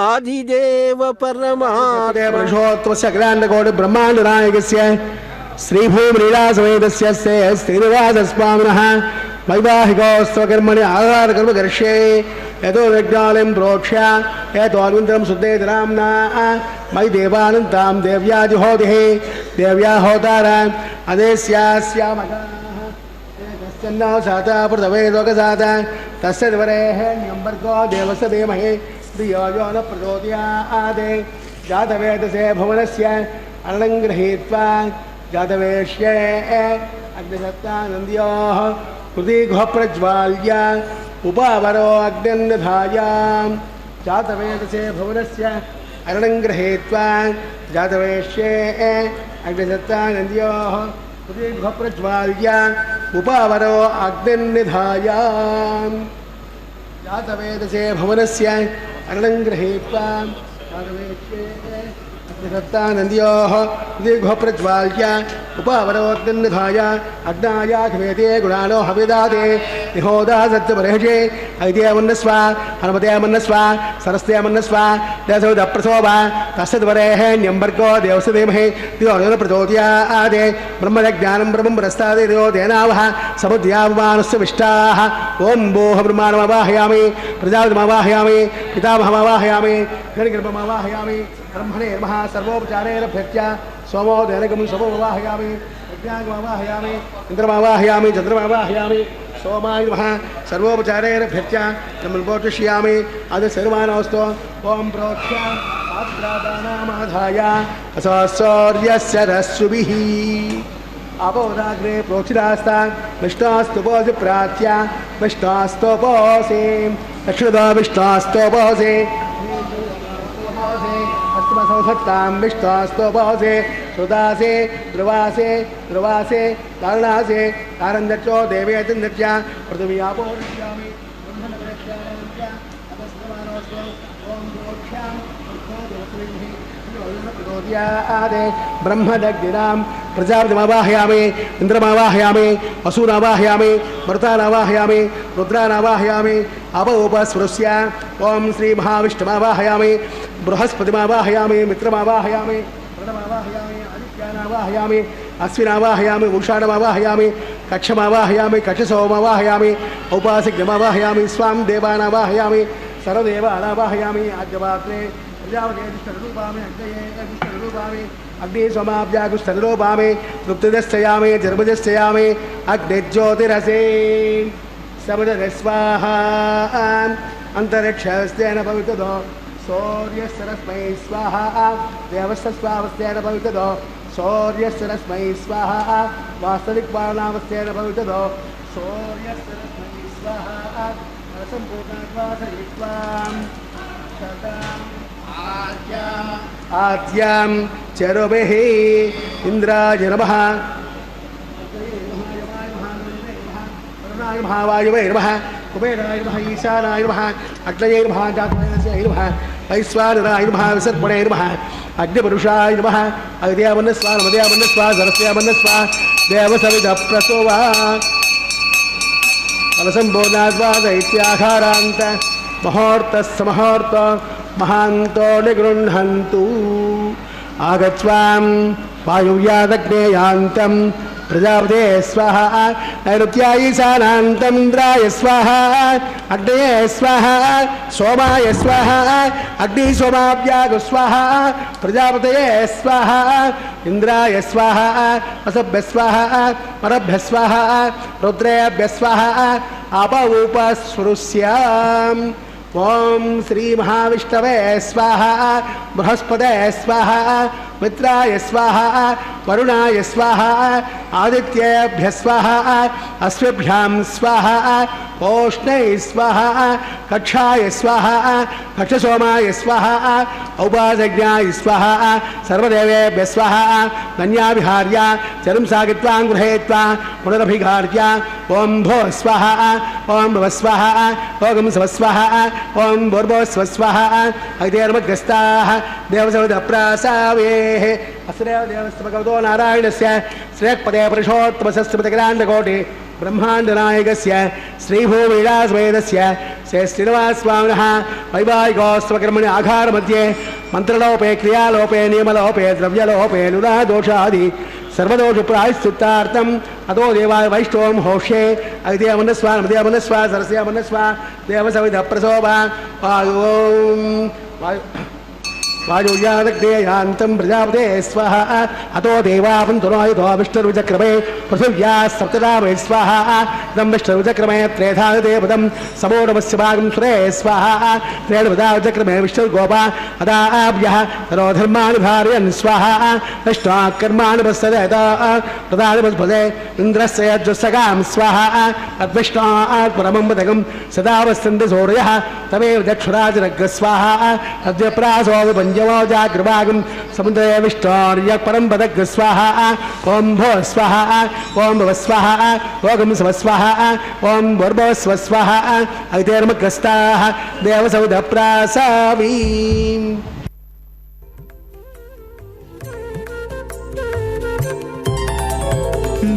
ఆదిదేవ పరమాత్మశోత్వస్య అఖిలాండకోటి బ్రహ్మాండ నాయకస్య శ్రీభూమిలీలాసమేతస్య శ్రీనివాసస్వామినః వైవాహికోత్సవకర్మణి ఆధారకర్మ కరిష్యే యతో యజ్ఞాలయం ప్రోక్ష్య యతో అనంతరం శుద్ధేతరాంనా మై దేవానంతాం దేవ్యాజుహోతిః దేవ్యా హోతారాం అదేస్యాస్యామగాః సాతా పృథవేదోకసాత తస్య దివరేహ్యంబర్గో దేవస్య ధీమహి ధియో యో న ప్రచోదయాత్ జాతవేదసే భువనస్య అరణం గృహీత్వా జాతవేష్యే అగ్నిసత్తానంద్యోః హృదీఘ్వ ప్రజ్వాల్య ఉపావరో అగ్నిధాయాం జాతవేదసే భువనస్య అరణం గృహీత్వా జాతవేష్యే అగ్నిసత్తానంద్యోః హృదీఘ్వ ప్రజ్వాల్య ఉపావరో అగ్నిధాయాం జాతవేదసే భువనస్య అరణం గృహీత్వా జాతవేష్యే సత్తానంద్యోః దీర్ఘో ప్రజ్వాల్య ఉపావరోగ్నిధాయ అగ్నాయాఘ్వేతే గుణానో హవిదాదే నిహోదా సత్యపరిహజే ఐదేమన్నస్వ హనుమతేమన్నస్వ సరస్తేమన్నస్వ దేశోదప్రసోభ తస్సద్వరేహ్యంబర్గో దేవస్య ధీమహి ధియో యో న ప్రచోదయాత్ బ్రహ్మజ్ఞానం బ్రహ్మం ప్రస్తాదే ధియో తేనావహ సముద్యావమానస్య విష్టాః ఓం భూః బ్రహ్మాణమవాహయామి ప్రజాపతిమవాహయామి పితామహమవాహయామి హిరణ్యగర్భమవాహయామి బ్రహ్మణే నమః సర్వోపచారేణ భక్త్య సోమోదయనగం సమోవాహయామి యజ్ఞాగమవాహయామి ఇంద్రమవాహయామి చంద్రమవాహయామి సోమాయ నమః సర్వోపచారేణ భక్త్య నమల్పోషయామి అది సర్వానోస్తో ఓం ప్రోక్ష్య ఆత్రాదానామాధాయ అసౌర్యస్య రస్సుభిః అపోదాగ్రే ప్రోక్షితాస్తా విష్ణాస్తుపోసి ప్రాచ్య విష్ణాస్తోపోసి దక్షిణదో విష్ణాస్తోపోసి సత్తాం విష్ణాస్తోపోసే సుదాసే ధ్రువాసే ధ్రువాసే కారణాసే కారందక్షో దేవేతందక్ష పృథివ్యాపోష్యామి బ్రహ్మదగ్నినాం ప్రజాపతిమవాహయామి ఇంద్రమవాహయామి వసూనవాహయామి మృతానవాహయామి రుద్రానవాహయామి అపోపస్పృశ్య ఓం శ్రీ మహావిష్ణుమవాహయామి బృహస్పతిమవాహయామి మిత్రమవాహయామి ప్రణమవాహయామి ఆదిత్యానవాహయామి అశ్వినవాహయామి ఉషాణమవాహయామి కక్షమవాహయామి కక్షసోమవాహయామి ఔపాసిగ్నమవాహయామి స్వాం దేవానవాహయామి సర్వదేవానవాహయామి ఆద్యపాత్రే ప్రజాపతిరూపామి అగ్నయేరూపామి అగ్ని సమాభ్యాగుస్తరూపామి తృప్తిదశ్చయామి జర్మజశ్చయామి అగ్నిజ్యోతిరసే సముద్ర స్వాహ అంతరిక్షస్తేన పవిత్రదో సూర్యస్సరస్మై స్వాహా దేవస్వావస్థేన భవితదో సూర్యస్సరస్మై స్వాహా వాస్తవిక్వానావస్థేన భవితదో సూర్యస్సరస్మై స్వాహా సంపూర్ణాద్వాసయిత్వాం ఆద్యాం చరుభిః ఇంద్రాయ నమః వాయువే నమః కుబేరాయ నమః ఈశానాయ నమః అగ్నయే నమః జాతవేదస్య నమః వైశ్వానరాయ నమః విసర్పణే నమః అగ్నిపురుషాయ నమః అగ్నియామన్నస్వా నమదేయామన్నస్వా సరస్యామన్నస్వా దేవసవిధ ప్రసోవా ఫలసంబోధాద్వాదైత్యాహారాంత మహోర్తస్సమహోర్త మహాంతో నిగృహంతు ఆగచ్వాం వాయువ్యాదగ్నేయాంతం ప్రజాపతే స్వాహ నైరుత్యాయ ఈశానాంతం ఇంద్రాయ స్వాహ అగ్నయే స్వాహ సోమాయ స్వాహ అగ్ని సోమాభ్యాగ స్వాహ ప్రజాపతయే స్వాహ ఇంద్రాయ స్వాహ వసభ్య స్వాహ పరభ్య స్వాహ రుద్రేభ్య స్వాహ అపౌపస్పృశ్యాం ఓం శ్రీ మహావిష్ణవే స్వాహ బృహస్పతే స్వాహ మిత్రాయ స్వాహ వరుణాయ స్వాహ ఆదిత్యేభ్య స్వాహ అశ్వభ్యాం స్వాహ ఓష్ణై స్వాహ కక్షాయ స్వాహ కక్షసోమాయ స్వాహ ఔపాసజ్ఞాయ స్వాహ సర్వదేవేభ్య స్వాహ ధన్యావిహార్య చరం సాగిత్వాం గృహేత్వా పునరభిఘార్య ఓం భో స్వాహ ఓం భవ స్వాహ ఓం శవ స్వాహ ఓం భూర్భో స్వ స్వాహ అగ్నేర్మగ్రస్తాః దేవసవిధ ప్రాసావేః అస్రేవ దేవస్య భగవతో నారాయణస్య శ్రేయఃపదే పురుషోత్తమసస్మృతగ్రాండకోటి బ్రహ్మాండనాయకస్య శ్రీభూవిలాసవేదస్య శ్రీనివాసస్వామినः వైవాహికోత్సవకర్మణి ఆఘారमध्ये మంత్రలోపే క్రియాలోపే నియమలోపే ద్రవ్యలోపే లునాదోషాది సర్వదోష ప్రాయశ్చిత్తార్థం అతో దేవాయ వైష్ణవం హోష్యే అగ్నియామన్నస్వా నమదేయామన్నస్వా సరస్యామన్నస్వా దేవసవిధ ప్రసోభా వాయువ్యాదగ్నేయాంతం ప్రజాపతే స్వాహ అతో దేవావంతునాయుధో విష్ణుర్విచక్రమే పృథివ్యా సప్తదామే స్వాహ ఇదం విష్ణుర్విచక్రమే త్రేధాదేవదం సమోనమస్య భాగం సురే స్వాహ త్రేణుపదా విచక్రమే విష్ణుర్గోపా అదాభ్యః తరోధర్మాణి భార్యన్ స్వాహ విష్ణుకర్మాణి పశ్యత ప్రధానపదే ఇంద్రస్య యజ్జస్సగాం స్వాహ తద్విష్ణాత్ పరమం పదకం సదా వసంతి సూర్యః తమేవ దక్షురాజనగ్ర స్వాహ తద్వ్యప్రాసో పంచమోజాగ్రభాగం సముద్రే విష్ణోర్య పరం పదగ్ర స్వాహ ఓం భో స్వాహ ఓం భవ స్వాహ ఓం శవ స్వాహ ఓం భూర్భో స్వ స్వాహ అగ్నిర్మగ్రస్తాః దేవసవిధ ప్రాసావీం.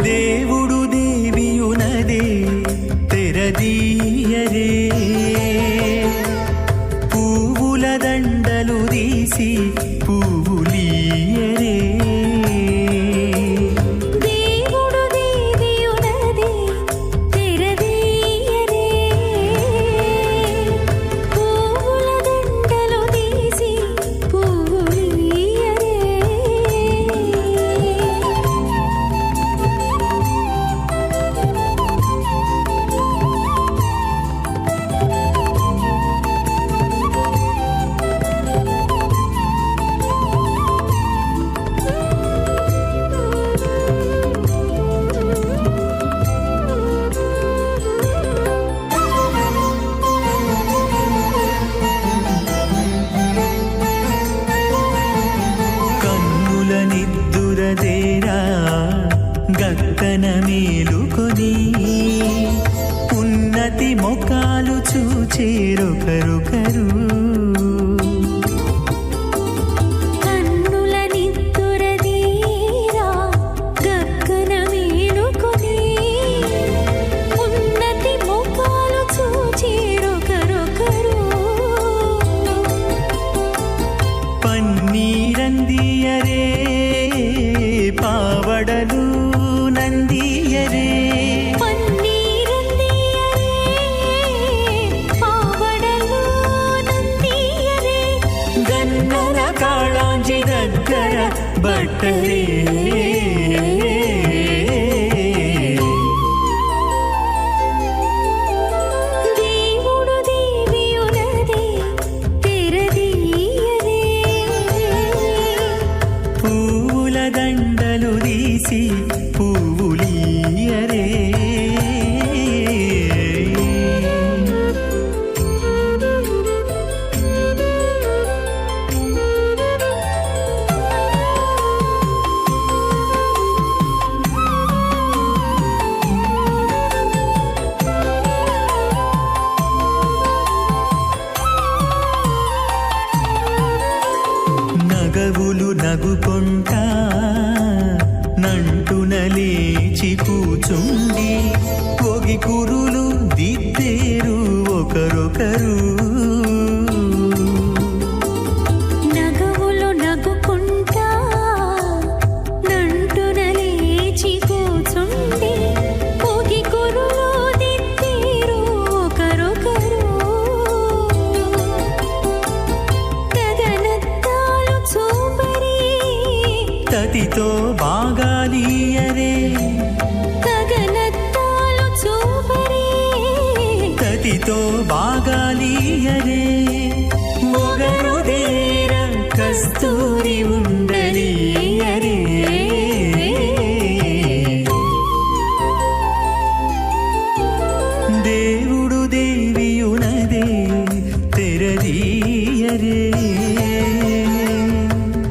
దేవుడు దేవియునదే తెరదీయరే పువ్వుల దండలు తీసి పువ్వులీయరే దేవుడు దేవియునదే తెరదీయరే పువ్వుల దండలు తీసి పువ్వులీయరే కన్నుల నిద్దురదేరా గక్కన మేలుకొని ఉన్నతి మొకాలు చూచేరొకరొకరు కన్నుల నిద్దురదీరా గగ్గన మేలుకొని ఉన్నతి ముఖాలు చూచేరొకరొకరు పన్నీరందియరే పావడలు నందియరే పన్నీరందియరే పావడలు నందియరే గన్నర కాళాంజి దగ్గర బట్టరే దేవుడు దేవియునదే తెరదీయరే దండలు తీసి పువ్వులీయరే నగవులు నగుకొంటా నంటున లేచి కూచుండి ఒగి కురులు దిద్దేరు ఒకరొకరు నగవులు నగుకుంటా నంటున లేచి కూచుండి పోగి కురులు దిద్దేరు ఒకరొకరు గగనత్తాలు చూపరి తతితో బాగాలీయరే గగనత్తాలు చూపరి తతితో బాగాలీయరే మొగరు దేర కస్తూరి ఉండలీయరే దేవుడు దేవియునదే తెరదీయరే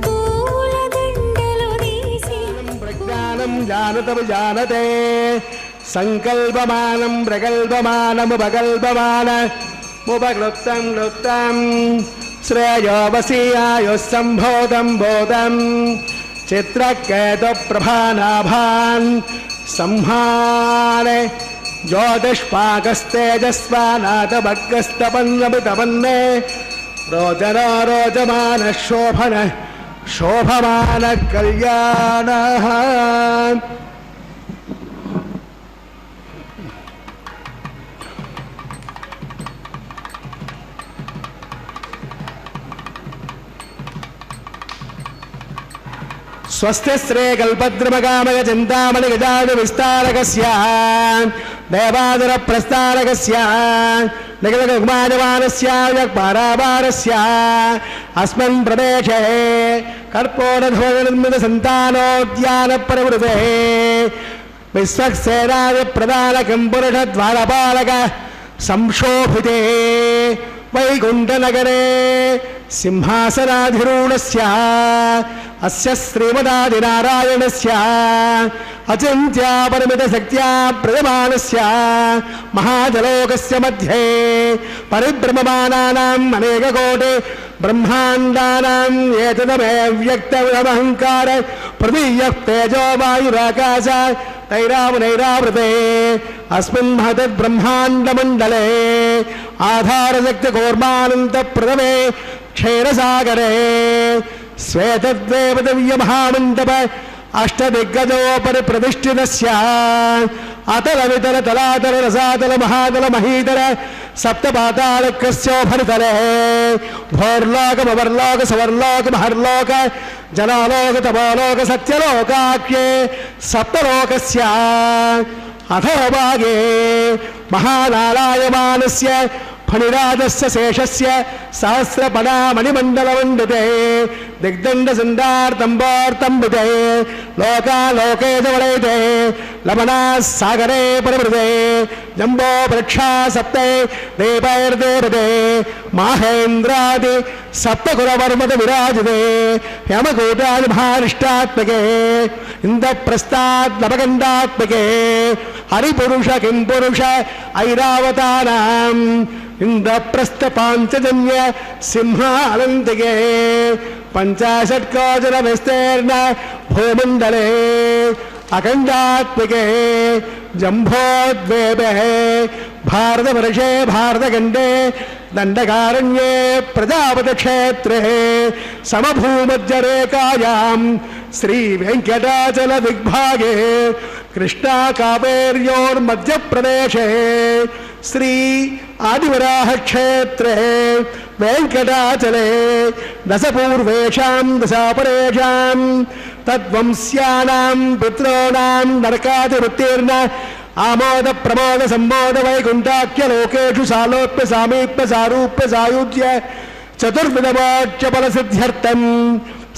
పూల దండలు తీసి ప్రజ్ఞానం జానతము జానతే సంకల్పమానం ప్రకల్పమానముపకల్పమాన ఉపక్లుప్తం క్లుప్తం శ్రేయో వసీయాయో సంబోధం బోధం చిత్రకేతు ప్రభానాభాన్ సంహానే జ్యోతిష్పాకస్తేజస్వానాథభగ్గస్తపన్నమితపన్నే రోచనో రోచమాన శోభన శోభమాన కళ్యాణ స్వస్తి శ్రే కల్పద్రుమకామక చింతామణి గజాది విస్తారకస్య దేవాదుర ప్రస్తారకస్య నిగలకుమాజమానస్య పారావారస్య అస్మిన్ ప్రదేశే కర్పూరధ్వజనిర్మిత సంతానోద్యాన ప్రవృతే విశ్వక్సేనాది ప్రధాన కింపురుష ద్వారపాలక సంశోభితే వైకుంఠనగరే సింహాసనాధిరూఢస్య అస్య శ్రీమదాదినారాయణస్య అచింత్యాపరిమిత శక్త్యా ప్రయమానస్య మహాజలోకస్య మధ్యే పరిభ్రమమానానాం అనేకకోటి బ్రహ్మాండానాం ఏతదమే వ్యక్తమహంకార ప్రదీయః తేజో వాయురాకాశ తైరావనైరావృతే అస్మిన్ మహతద్ బ్రహ్మాండమండలే ఆధారశక్తి కూర్మానంత ప్రథమే క్షీరసాగరే శ్వేతద్వేవ దివ్య మహామండప అష్టదిగ్గజోపరి ప్రతిష్ఠితస్య అతల వితల తలాతల రసాతల మహాతల మహీతల సప్తపాతాళకస్యోపరితలే భోర్లోకమవర్లోక సవర్లోక మహర్లోక జనాలోక తపోలోక సత్యలోకాఖ్యే సప్తలోకస్య అథోభాగే మహానారాయమానస్య ఫణిరాజస్య శేషస్య సహస్రపణామణిమండలమండితే దిగ్దండ సందార్తంబోర్తంబితే లోకాలోకే జవలైతే లవణా సాగరే పరివృతే జంబో వృక్షా సప్తే దేవైర్దేవతే మాహేంద్రాది సప్తకురవర్మత విరాజితే హేమకూటాది మహారిష్టాత్మకే ఇంద్రప్రస్థాద్నవగండాత్మకే హరిపురుష కింపురుష ఐరావతానాం ఇంద్రప్రస్థ పాంచజన్య సింహానందికే పంచాశత్కోజన విస్తీర్ణ భూమండలే అఖండాత్మికే జంభోద్వేపే భారతవర్షే భారతఖండే దండకారణ్యే ప్రజాపతి క్షేత్రే సమభూమధ్యరేఖాయాం శ్రీ వెంకటాచల దిగ్భాగే కృష్ణా కావేర్యోర్మధ్యప్రదేశే శ్రీ ఆదివరాహ క్షేత్రే వెంకటాచలే దశపూర్వేషాం దశాపరేషాం తద్వంశ్యానాం పితॄణాం నరకాదివృత్తీర్ణ ఆమోద ప్రమోద సంబోధ వైకుంఠాఖ్య లోకేషు సాలోప్య సామీప్య సారూప్య సాయుజ్య చతుర్విధమోక్ష ఫల సిద్ధ్యర్థం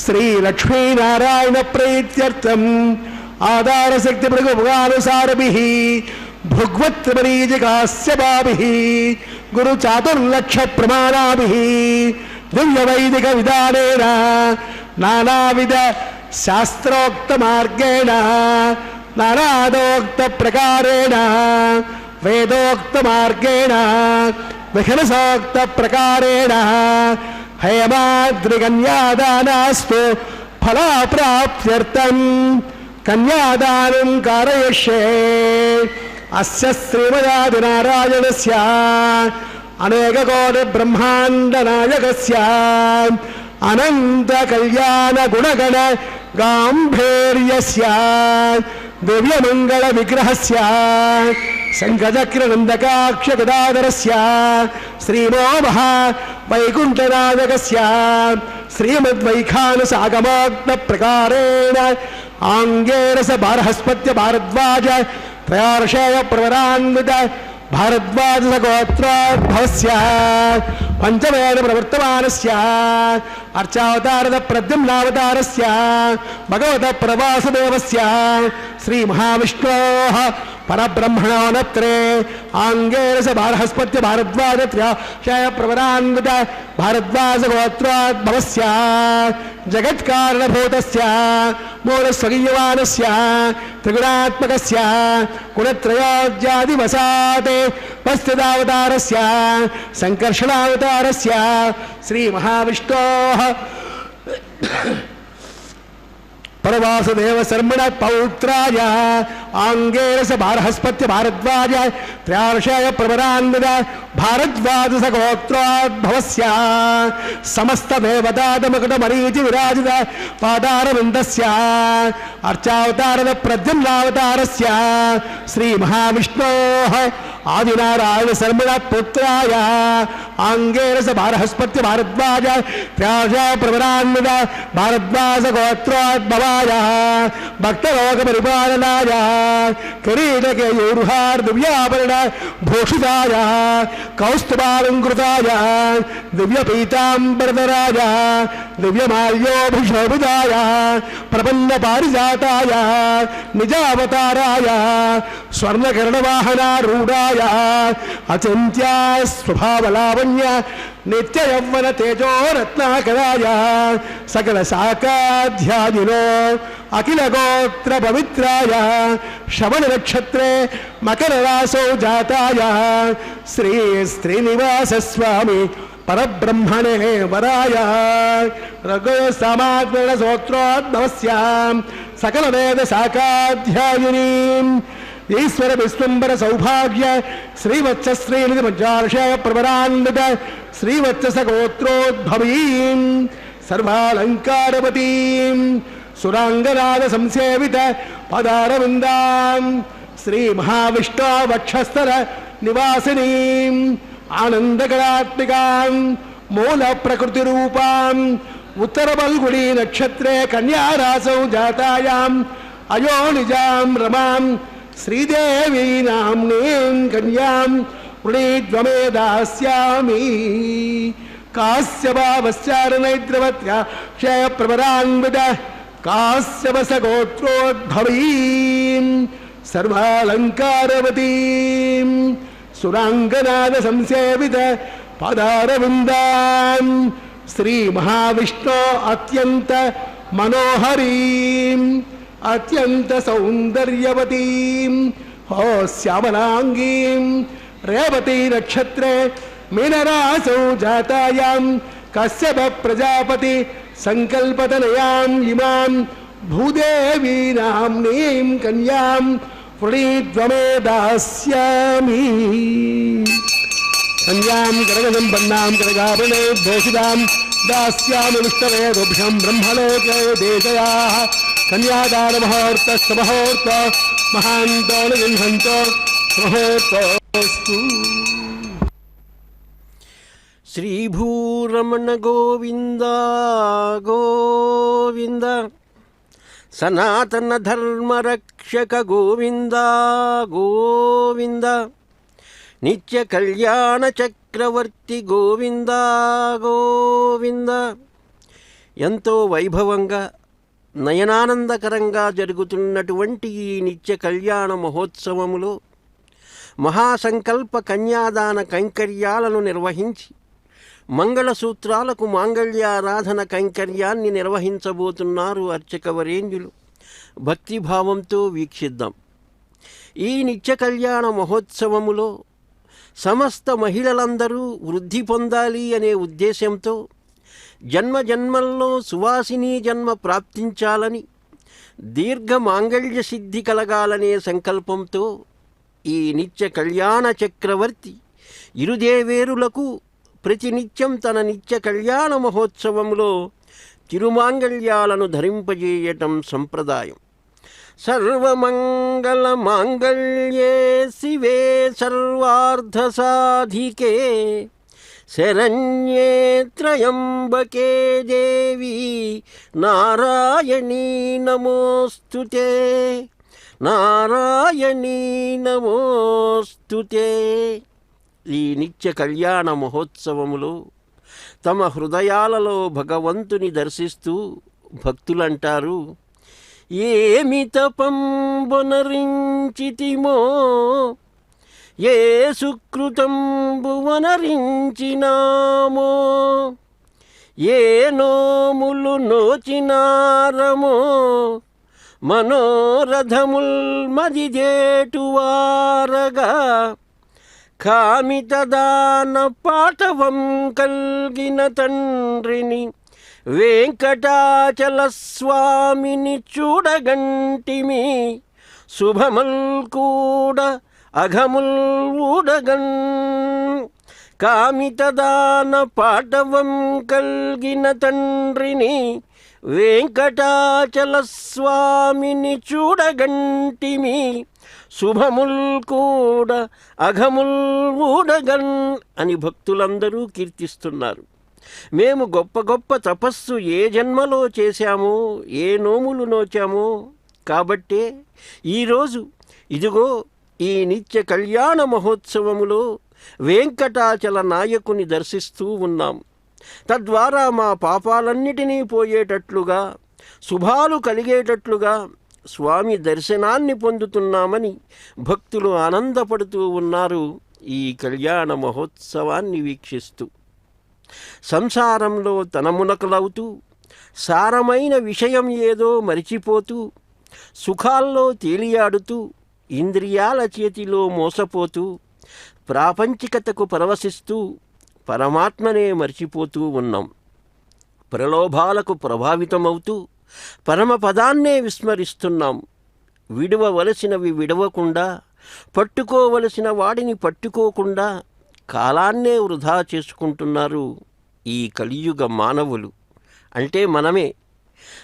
శ్రీ లక్ష్మీనారాయణ ప్రీత్యర్థం ఆధారశక్తి ప్రగుభానుసారభిః భృగ్వత్రిమరీచికాస్యభాభిః గురు చాతుర్లక్ష ప్రమాణాభిః దివ్య వైదిక విధానేన నానావిధ శాస్త్రోక్త మార్గేణ నానాదోక్త ప్రకారేణ వేదోక్త మార్గేణ విహనసోక్త ప్రకారేణ హేమాద్రికన్యాదానాస్తు ఫలప్రాప్త్యర్థం కన్యాదానం కారయిష్యే. అస్య శ్రీమదాదినారాయణస్య అనేకకోటి బ్రహ్మాండ నాయకస్య అనంత కళ్యాణ గుణగణ గాంభీర్యస్య దివ్యమంగళ విగ్రహస్య శంఖచక్రనందకాక్ష గదాధరస్య శ్రీమోమః వైకుంఠనాయకస్య శ్రీమద్వైఖానసాగమోక్త ప్రకారేణ ఆంగేరస బారహస్పత్య భారద్వాజ త్రయార్షేయ ప్రవరాన్విత భారద్వాజ గోత్రోద్భవస్య పంచమేన ప్రవర్తమానస్య అర్చావతారద ప్రద్యుమ్నావతారస్య భగవత ప్రవాసుదేవస్య శ్రీ మహావిష్ణోః పరబ్రహ్మణోనత్రే ఆంగేరస బారహస్పత్య భారద్వాజ త్రయార్షేయ ప్రవరాన్విత భారద్వాజ గోత్రోద్భవస్య జగత్కారణభూతస్య మూలస్వగీయమానస్య త్రిగుణాత్మకస్య గుణత్రయోజ్యాదివసాతే వస్థితావతారస్య సంకర్షణావతారస్య శ్రీ మహావిష్ణోః పరవాసుదేవ శర్మణ పౌత్రాయ ఆంగేరస బారహస్పత్య భారద్వాజ త్రయార్షేయ ప్రవరాన్విత భారద్వాజ గోత్రోద్భవస్య సమస్త దేవతామకుట మరీచి విరాజిత పాదారవిందస్య అర్చావతారద ప్రద్యుమ్నావతారస్య శ్రీ మహావిష్ణోః ఆదినారాయణ శర్మణ పుత్రాయ ఆంగేరస బారహస్పత్య భారద్వాజ త్రయార్షేయ ప్రవరాన్విత భారద్వాజ గోత్రోద్భవాయ భక్తలోక పరిపాలనాయ కిరీటకేయూర్హార్ దివ్యాభరణ భూషితాయ కౌస్తుభాలంకృతాయ దివ్యపీతాంబరధరాయ దివ్యమాల్యోభిశోభితాయ ప్రపన్న పారిజాతాయ నిజావతారాయ స్వర్ణకర్ణవాహనారూఢాయ అచింత్య స్వభావలావణ్య నిత్య యవ్వన తేజో రత్నాకరాయ సకల శాకాధ్యాదినో అఖిల గోత్ర పవిత్రాయ శ్రవణ నక్షత్రే మకర రాసో జాతాయ శ్రీ శ్రీనివాస స్వామి పరబ్రహ్మణే వరాయ రఘు సమాగ్రణ సోత్రోద్భవస్య సకల వేద శాకాధ్యాయిని ఈశ్వర విశ్వంబర సౌభాగ్య శ్రీవత్స శ్రీనిధి పంచార్షేయ ప్రవరాన్విత శ్రీవత్స గోత్రోద్భవీం సర్వాలంకారవతీం సురాంగనాద సంసేవిత పదారవిందాం శ్రీ మహావిష్ణు వక్షస్థల నివాసినీం ఆనందకరాత్మికాం మూల ప్రకృతి రూపాం ఉత్తర బల్గుడి నక్షత్రే కన్యారాసౌ జాతాయాం అయోనిజాం రమాం శ్రీదేవీ నామ్నీం కన్యాం వృణీద్వమే దాస్యామి. కాశ్యపావశ్చారణైద్రవత్యాక్షయ ప్రవరాన్విత కాశ్యపస గోత్రోద్భవీం సర్వాలంకారవతీం సురాంగనాద సంసేవిత పదారవిందాం శ్రీ మహావిష్ణు అత్యంత మనోహరీం అత్యంత సౌందర్యవతీం హో శ్యామలాంగీం రేవతీ నక్షత్రే మీనరాసౌ జాతాయాం కశ్యప ప్రజాపతి సంకల్పతనయాం ఇమాం భూదేవీ నామ్నీం కన్యాం వృణీద్వమే దాస్యామి. కన్యాం కనకసంపన్నాం కనకాభరణే భూషితాం దాస్యామి విష్ణవేదుభ్యం బ్రహ్మలోకే దేశయాః కన్యాదాన ముహూర్త సమహూర్త మహాంతో గృహంతో ముహూర్తోస్తు. శ్రీభూరమణ గోవింద గోవింద సనాతన ధర్మరక్షక గోవింద గోవింద నిత్య కళ్యాణ చక్రవర్తి గోవింద గోవింద ఎంతో వైభవంగా నయనానందకరంగా జరుగుతున్నటువంటి ఈ నిత్య కళ్యాణ మహోత్సవములో మహాసంకల్ప కన్యాదాన కైంకర్యాలను నిర్వహించి మంగళసూత్రాలకు మాంగళ్యారాధన కైంకర్యాన్ని నిర్వహించబోతున్నారు అర్చకవరేణ్యులు. భక్తిభావంతో వీక్షిద్దాం. ఈ నిత్య కళ్యాణ మహోత్సవములో సమస్త మహిళలందరూ వృద్ధి పొందాలి అనే ఉద్దేశంతో జన్మ జన్మల్లో సువాసిని జన్మ ప్రాప్తించాలని, దీర్ఘ మాంగళ్య సిద్ధి కలగాలనే సంకల్పంతో ఈ నిత్య కళ్యాణ చక్రవర్తి ఇరుదేవేరులకు ప్రతినిత్యం తన నిత్య కళ్యాణ మహోత్సవంలో తిరుమాంగళ్యాలను ధరింపజేయటం సంప్రదాయం. సర్వమంగళ మాంగళ్యే శివే సర్వార్థసాధికే శరణ్యే త్రయంబకే దేవి నారాయణీ నమోస్తుతే, నారాయణీ నమోస్తుతే. ఈ నిత్య కళ్యాణ మహోత్సవములో తమ హృదయాలలో భగవంతుని దర్శిస్తూ భక్తులంటారు, ఏమి తపంబునరించితిమో ఏ సుకృతంబువనరించినామో ఏ నోములు నోచినారమో మనోరథముల్ మదిదేటువారగా కామితదాన పాటవం కల్గిన తండ్రిని వెంకటాచల స్వామిని చూడగంటిమి శుభముల్ కూడా అఘముల్ ఊడగన్. కామితదాన పాటవం కల్గిన తండ్రిని వెంకటాచల స్వామిని చూడగంటిమి శుభముల్ కూడా అఘముల్ ఊడగన్ అని భక్తులందరూ కీర్తిస్తున్నారు. మేము గొప్ప గొప్ప తపస్సు ఏ జన్మలో చేశామో, ఏ నోములు నోచామో కాబట్టే ఈరోజు ఇదిగో ఈ నిత్య కళ్యాణ మహోత్సవములో వెంకటాచల నాయకుని దర్శిస్తూ ఉన్నాం. తద్వారా మా పాపాలన్నిటినీ పోయేటట్లుగా, శుభాలు కలిగేటట్లుగా స్వామి దర్శనాన్ని పొందుతున్నామని భక్తులు ఆనందపడుతూ ఉన్నారు ఈ కళ్యాణ మహోత్సవాన్ని వీక్షిస్తూ. సంసారంలో తనమునకలవుతూ సారమైన విషయం ఏదో మరిచిపోతూ సుఖాల్లో తేలియాడుతూ ఇంద్రియాల చేతిలో మోసపోతూ ప్రాపంచికతకు పరవశిస్తూ పరమాత్మనే మర్చిపోతూ ఉన్నాం. ప్రలోభాలకు ప్రభావితమవుతూ పరమపదాన్నే విస్మరిస్తున్నాం. విడవవలసినవి విడవకుండా, పట్టుకోవలసిన వాడిని పట్టుకోకుండా కాలాన్నే వృధా చేసుకుంటున్నారు ఈ కలియుగ మానవులు. అంటే మనమే.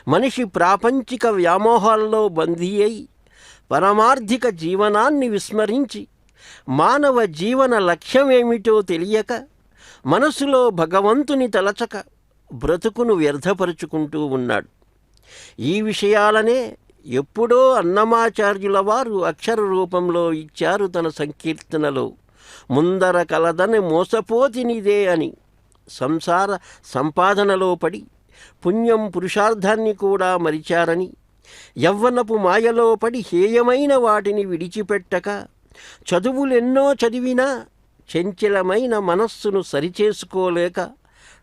మనిషి ప్రాపంచిక వ్యామోహాల్లో బందీ అయి పరమార్థిక జీవనాన్ని విస్మరించి మానవ జీవన లక్ష్యమేమిటో తెలియక మనసులో భగవంతుని తలచక బ్రతుకును వ్యర్థపరుచుకుంటూ ఉన్నాడు. ఈ విషయాలనే ఎప్పుడో అన్నమాచార్యుల వారు అక్షర రూపంలో ఇచ్చారు తన సంకీర్తనలో. ముందర కలదని మోసపోతినిదే అని. సంసార సంపాదనలో పడి పుణ్యం పురుషార్థాన్ని కూడా మరిచారని, యవ్వనపు మాయలో పడి హేయమైన వాటిని విడిచిపెట్టక చదువులెన్నో చదివినా చంచలమైన మనస్సును సరిచేసుకోలేక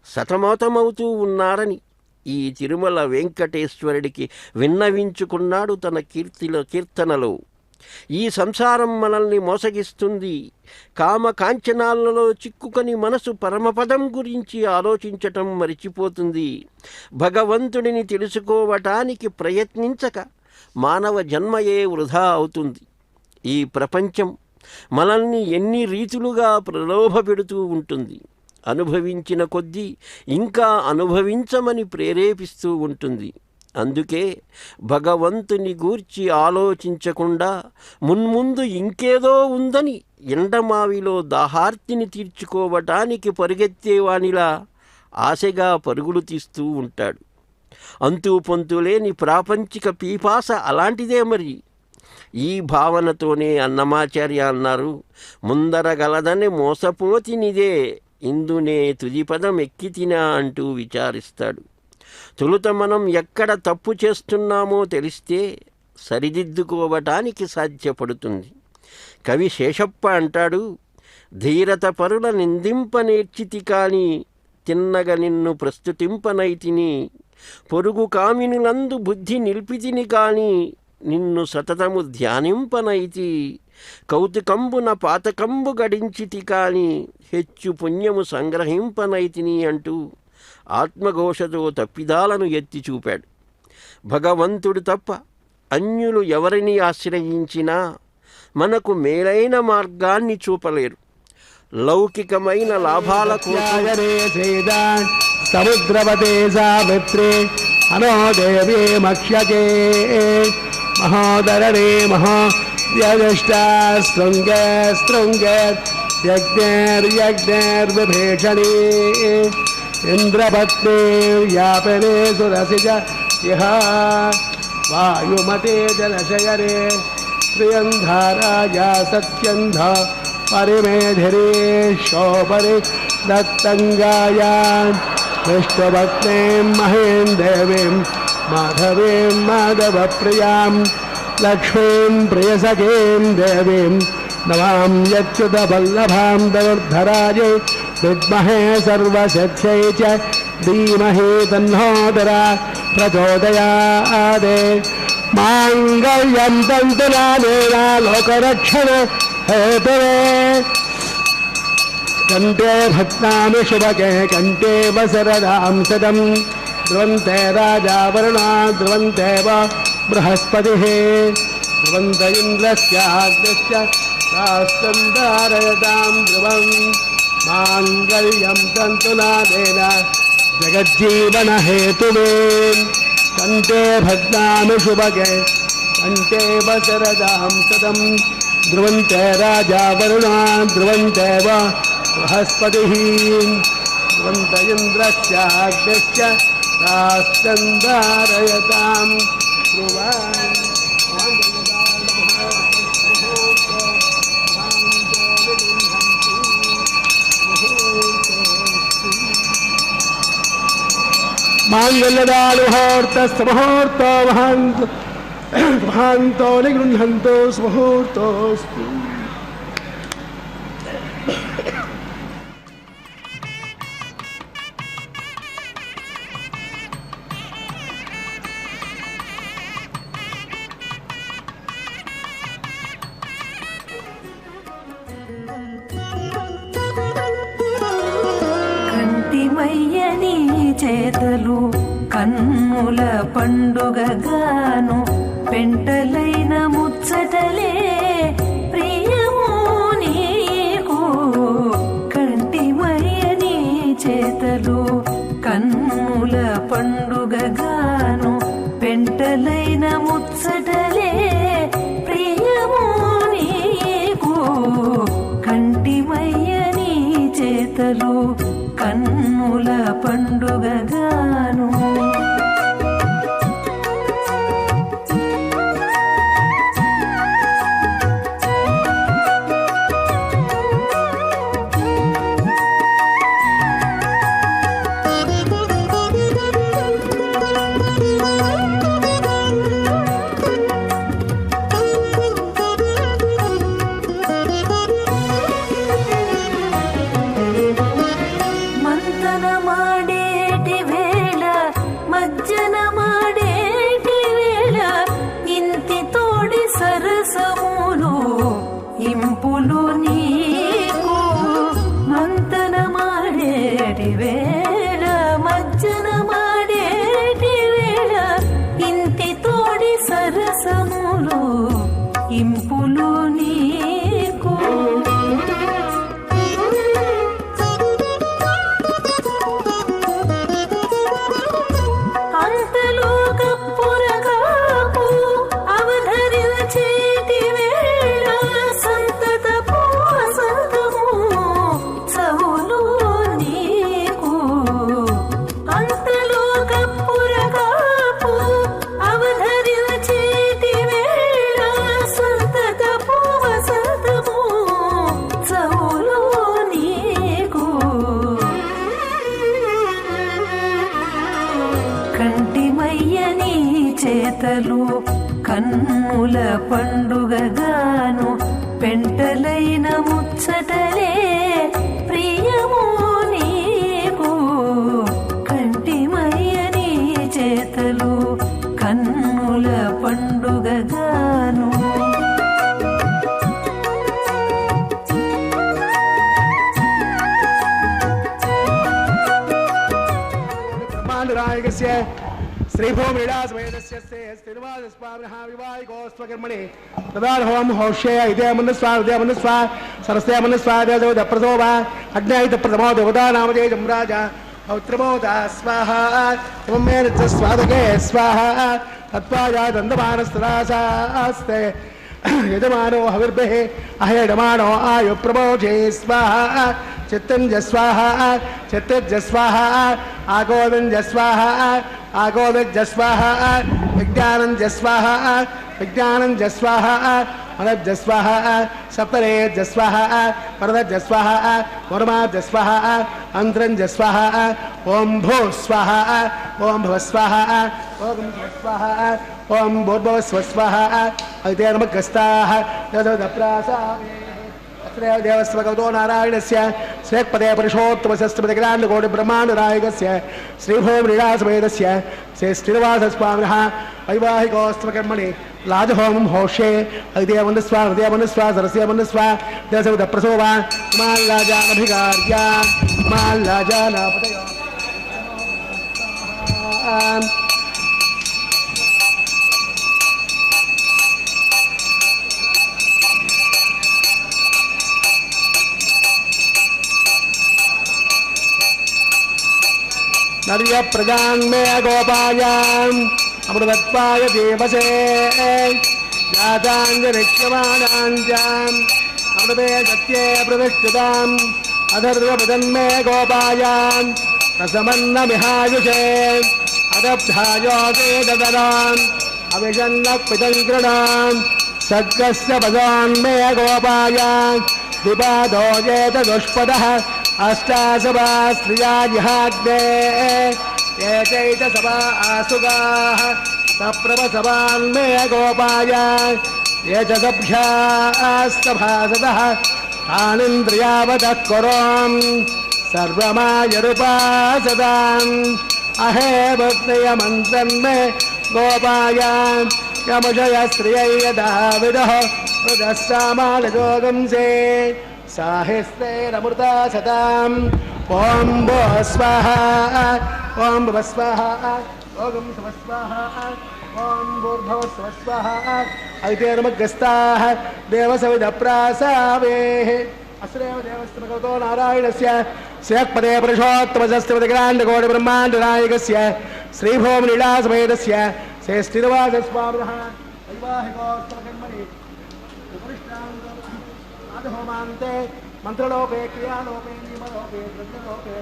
సతమతమవుతూ ఉన్నారని ఈ తిరుమల వెంకటేశ్వరుడికి విన్నవించుకున్నాడు తన కీర్తనలో. ఈ సంసారం మనల్ని మోసగిస్తుంది. కామ కాంచనాలలో చిక్కుకొని మనసు పరమపదం గురించి ఆలోచించటం మరిచిపోతుంది. భగవంతుడిని తెలుసుకోవటానికి ప్రయత్నించక మానవ జన్మయే వృధా అవుతుంది. ఈ ప్రపంచం మనల్ని ఎన్ని రీతులుగా ప్రలోభపెడుతూ ఉంటుంది. అనుభవించిన కొద్దీ ఇంకా అనుభవించమని ప్రేరేపిస్తూ ఉంటుంది. అందుకే భగవంతుని గూర్చి ఆలోచించకుండా మున్ముందు ఇంకేదో ఉందని ఎండమావిలో దాహార్తిని తీర్చుకోవటానికి పరుగెత్తేవానిలా ఆశగా పరుగులు తీస్తూ ఉంటాడు. అంతూ పొంతులేని ప్రాపంచిక పీపాస అలాంటిదే మరి. ఈ భావనతోనే అన్నమాచార్య అన్నారు, ముందరగలదని మోసపోతినిదే ఇందునే తుది పదం ఎక్కితినా అంటూ విచారిస్తాడు. తొలుత మనం ఎక్కడ తప్పు చేస్తున్నామో తెలిస్తే సరిదిద్దుకోవటానికి సాధ్యపడుతుంది. కవి శేషప్ప అంటాడు, ధీరత పరుల నిందింపనేర్చితి కాని తిన్నగ నిన్ను ప్రస్తుతింపనైతిని, పొరుగు కామినులందు బుద్ధి నిల్పితిని కాని నిన్ను సతతము ధ్యానింపనైతి, కౌతుకంబున పాతకంబు గడించితి కాని హెచ్చు పుణ్యము సంగ్రహింపనైతిని అంటూ ఆత్మఘోషతో తప్పిదాలను ఎత్తి చూపాడు. భగవంతుడు తప్ప అన్యులు ఎవరిని ఆశ్రయించినా మనకు మేలైన మార్గాన్ని చూపలేరు. లౌకికమైన లాభాల కోసం సముద్రవతే సావిత్రే అనో దేవే మక్ష్యకే మహోదరణే మహోద్యష్ట శృంగే శృంగే యజ్ఞైర్యజ్ఞైర్విభీషణే ఇంద్రపత్నేర్యాపనే సురసిజ ఇహ వాయుమతే జలశయరే శ్రియంధారాజా సత్యంధ పరిమేధిరే శోభరే దత్తంగాయాన్ విష్ణుభక్తేం మహేం దేవీం మాధవీం మాధవప్రియాం లక్ష్మీం ప్రియసఖీం దేవీం నమాం యచ్యుతవల్లభాం దౌర్ధరాజే విద్మహే సర్వశక్త్యై చ ధీమహి తన్నోదరా ప్రచోదయాదే. మాంగళ్యం తంతునానేన లోకరక్షణ హేతురే కంఠే భక్నామి శుభకే కంఠే వసరదాం సదం ధ్రువంతే రాజా వరుణా ధ్రువంతే బృహస్పతిః ధ్రువంత ఇంద్రస్యాగ్నిశ్చ రాష్ట్రం ధారయతాం ధ్రువం. మాంగళ్యం తంతునానేన జగజ్జీవన హేతువే కంఠే భగ్నామి శుభగే కంఠే వసరదాం సదం ధ్రువంతే రాజా వరుణా ధ్రువంతే బృహస్పతిః ధ్రువంత ఇంద్రస్యాగ్నిశ్చ రాష్ట్రం ధారయతాం ధ్రువం. మాంగళ్యదాలుహోర్తస్తముహూర్తో మహాంతో నిగృహంతో స్ముహూర్తోస్తు. కంటిమయ్యని చేతలు కన్నుల పండుగగాను పెంటలైన ముచ్చటలే ప్రియము నీకు. కంటిమయ్యని చేతలు కన్నుల పండుగగాను పెంటలైన ముచ్చటలే ప్రియము నీకు. కంటిమయ్యని చేతలు కన్నుల పండుగగాను. మంతన మాడేటి వేళ కంటిమయ్యని చేతలు కన్నుల పండుగగాను పెంటలైన ముచ్చటలే ప్రియము నీకు కంటిమయ్యని చేతలు కన్నుల పండుగగాను ब्रह्माण्डनायकस्य श्रीभूमिविलासवेदस्य श्रीनिवासस्वामिनः विवाहिकोस्त्वकर्मणि तदार्हं हौष्ये इदमनुस्वा उदयमनुस्वा सरस्वमनुस्वा देवदप्रसोवा अग्नैतप्रथमो देवता नामजे जमराजा पौत्रमोदा स्वाहा त्वमेन च स्वादके स्वाहा तत्त्वाया दन्दमानस्तरासास्ते यजमानो हविर्भिः अहेडमानो आयुप्रमोजे स्वाहा चित्तञ्ज स्वाहा चित्तज्ज स्वाहा आगोविन्द स्वाहा आगोविद्य स्वाहा विज्ञानञ्ज स्वाहा विज्ञानञ्ज स्वाहा मनज्ज स्वाहा सप्तरेज्ज स्वाहा वरदज्ज स्वाहा वर्माज्ज स्वाहा अन्त्रञ्ज स्वाहा ॐ भू स्वाहा ॐ भव स्वाहा ॐ स्वाहा ॐ भूर्भुवस्व स्वाहा अग्निर्मग्रस्ताः यदप्रासा देवस्वगतो नारायणस्य श्रेक्पदे पुरुषोत्तमशस्त्रपतिग्राण्डकोटि ब्रह्माण्डनायकस्य श्रीभूमिविलासवेदस्य श्री श्रीनिवासस्वामिनः वैवाहिकोस्त्वकर्मणि लाजहोमं हौष्ये अग्निर्मनुस्वा हृदयमनुस्वा सरस्वमनुस्वा देवसविदप्रसोवा माल्लाजानभिकार्या माल्लाजानापतयो नर्य प्रजान्मे गोपायाम् अमृतत्वाय देवसे जाताञ्जरिक्ष्यमाणाञ्जाम् अमृते सत्ये प्रतिष्ठिताम् अधर्वपदन्मे गोपायाम् रसमन्नमिहायुषे अदब्धायोगे ददराम् अविषन्नः पितङ्कृणाम् सद्गस्य पदान्मे गोपायाम् द्विपादोजेत दुष्पदः अष्टासभा स्त्रिया जिहाग्ने ये चैत सभा आसुगाः सप्रभसभान्मे गोपाय ये च सभ्यास्तभासदः तानिन्द्रियावतः कुरोम् सर्वमायरुपासदाम् अहे भक्तयमन्त्रन्मे गोपाय यमुषय स्त्रियै यदा विदः हृदः सामानजोगंसे साहिस्तेरमृता सताम् ॐ भुवः स्वाहा ॐ भुवः स्वाहा ॐ भुवः स्वाहा ॐ भूर्भुवः स्वाहा ऐतेर्मग्रस्ताः देवसविदप्रासावेः अस्रेव देवस्तमगतो नारायणस्य श्रेक्पदे पुरुषोत्तमशस्त्रपतिग्राण्डकोटि ब्रह्माण्डनायकस्य श्रीभूमिविलासवेदस्य श्री श्रीनिवासस्वामिनः वैवाहिकोत्तमकर्मणि होमान्ते मंत्रलोपे क्रियालोपे नियमलोपे द्रव्यलोपे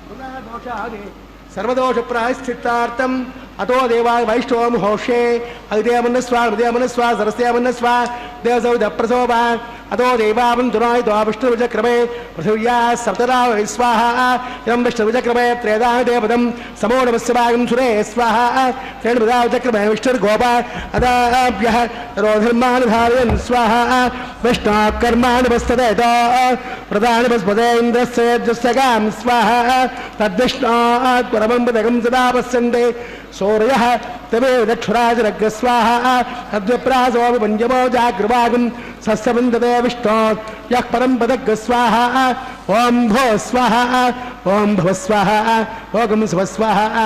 गुणदोषादि सर्वदोषप्रायश्चित्तार्थम् अतो देवाय वैष्णवं हौष्ये अग्निर्मनुस्वा हृदयमनुस्वा सरस्वमनुस्वा देवसविदप्रसोवा अतो देवावं दुराय द्वाविष्णुविचक्रमे पृथिव्या सप्तरा स्वाहा इदं विष्णुविचक्रमे त्रेदादेवदं समो नमस्य भागं सुरे स्वाहा त्रेणुविधा विचक्रमे विष्णुर्गोपा अदाभ्यः रोधर्मान् धारयन् स्वाहा विष्णुकर्माणि वस्तदेत प्रदानि वस्पदे इन्द्रस्य गां स्वाहा तद्विष्णात् परमं पदकं सदा पश्यन्ते सूर्यः तवे दक्षुराजरग्रस्वाहा तद्विप्रासोऽपि पञ्चमो जागृवागं सस्यवन्दते विष्णोत् यः परं पदग्रस्वाहा ॐ भो स्वाहा ॐ भव स्वाहा ॐ स्व स्वाहा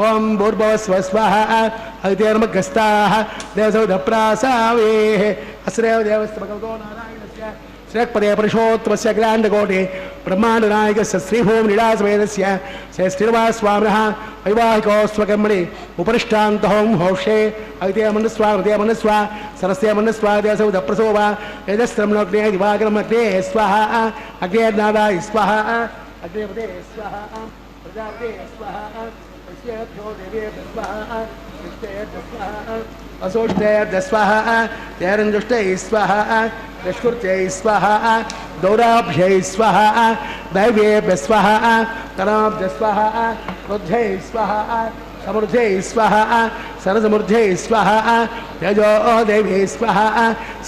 ॐ भूर्भुवः स्वाहा ऐतेर्मग्रस्ताः देवसविदप्रासावेः अस्रेव देवस्तमगतो नारायणस्य श्रेक्पदे पुरुषोत्तमस्य ग्राण्डकोटि ब्रह्माण्डनायकस्य श्रीभूमिविलासवेदस्य श्री श्रीनिवासस्वामिनः वैवाहिकोस्त्वकर्मणि उपरिष्टान्तहों हौष्ये ऐतेर्मनुस्वा हृदयमनुस्वा सरस्वमनुस्वा देवसविदप्रसोवा यजस्त्रम्नोऽग्ने दिवाकरमग्ने स्वाहा अग्नेर्नादाय स्वाहा अग्नेपदे स्वाहा प्रजापते स्वाहा विश्वेभ्यो देवेभ्यः स्वाहा विश्वेभ्यः स्वाहा असोष्ठेभ्यः स्वाहा तेरञ्जुष्टैः स्वाहा दशकृत्यै स्वाहा दौराभ्यै स्वाहा दैवेभ्यः स्वाहा तराभ्यः स्वाहा क्रोध्यै स्वाहा समृद्धे स्वाहा सरसमृद्धे स्वाहा तेजो देवी स्वाहा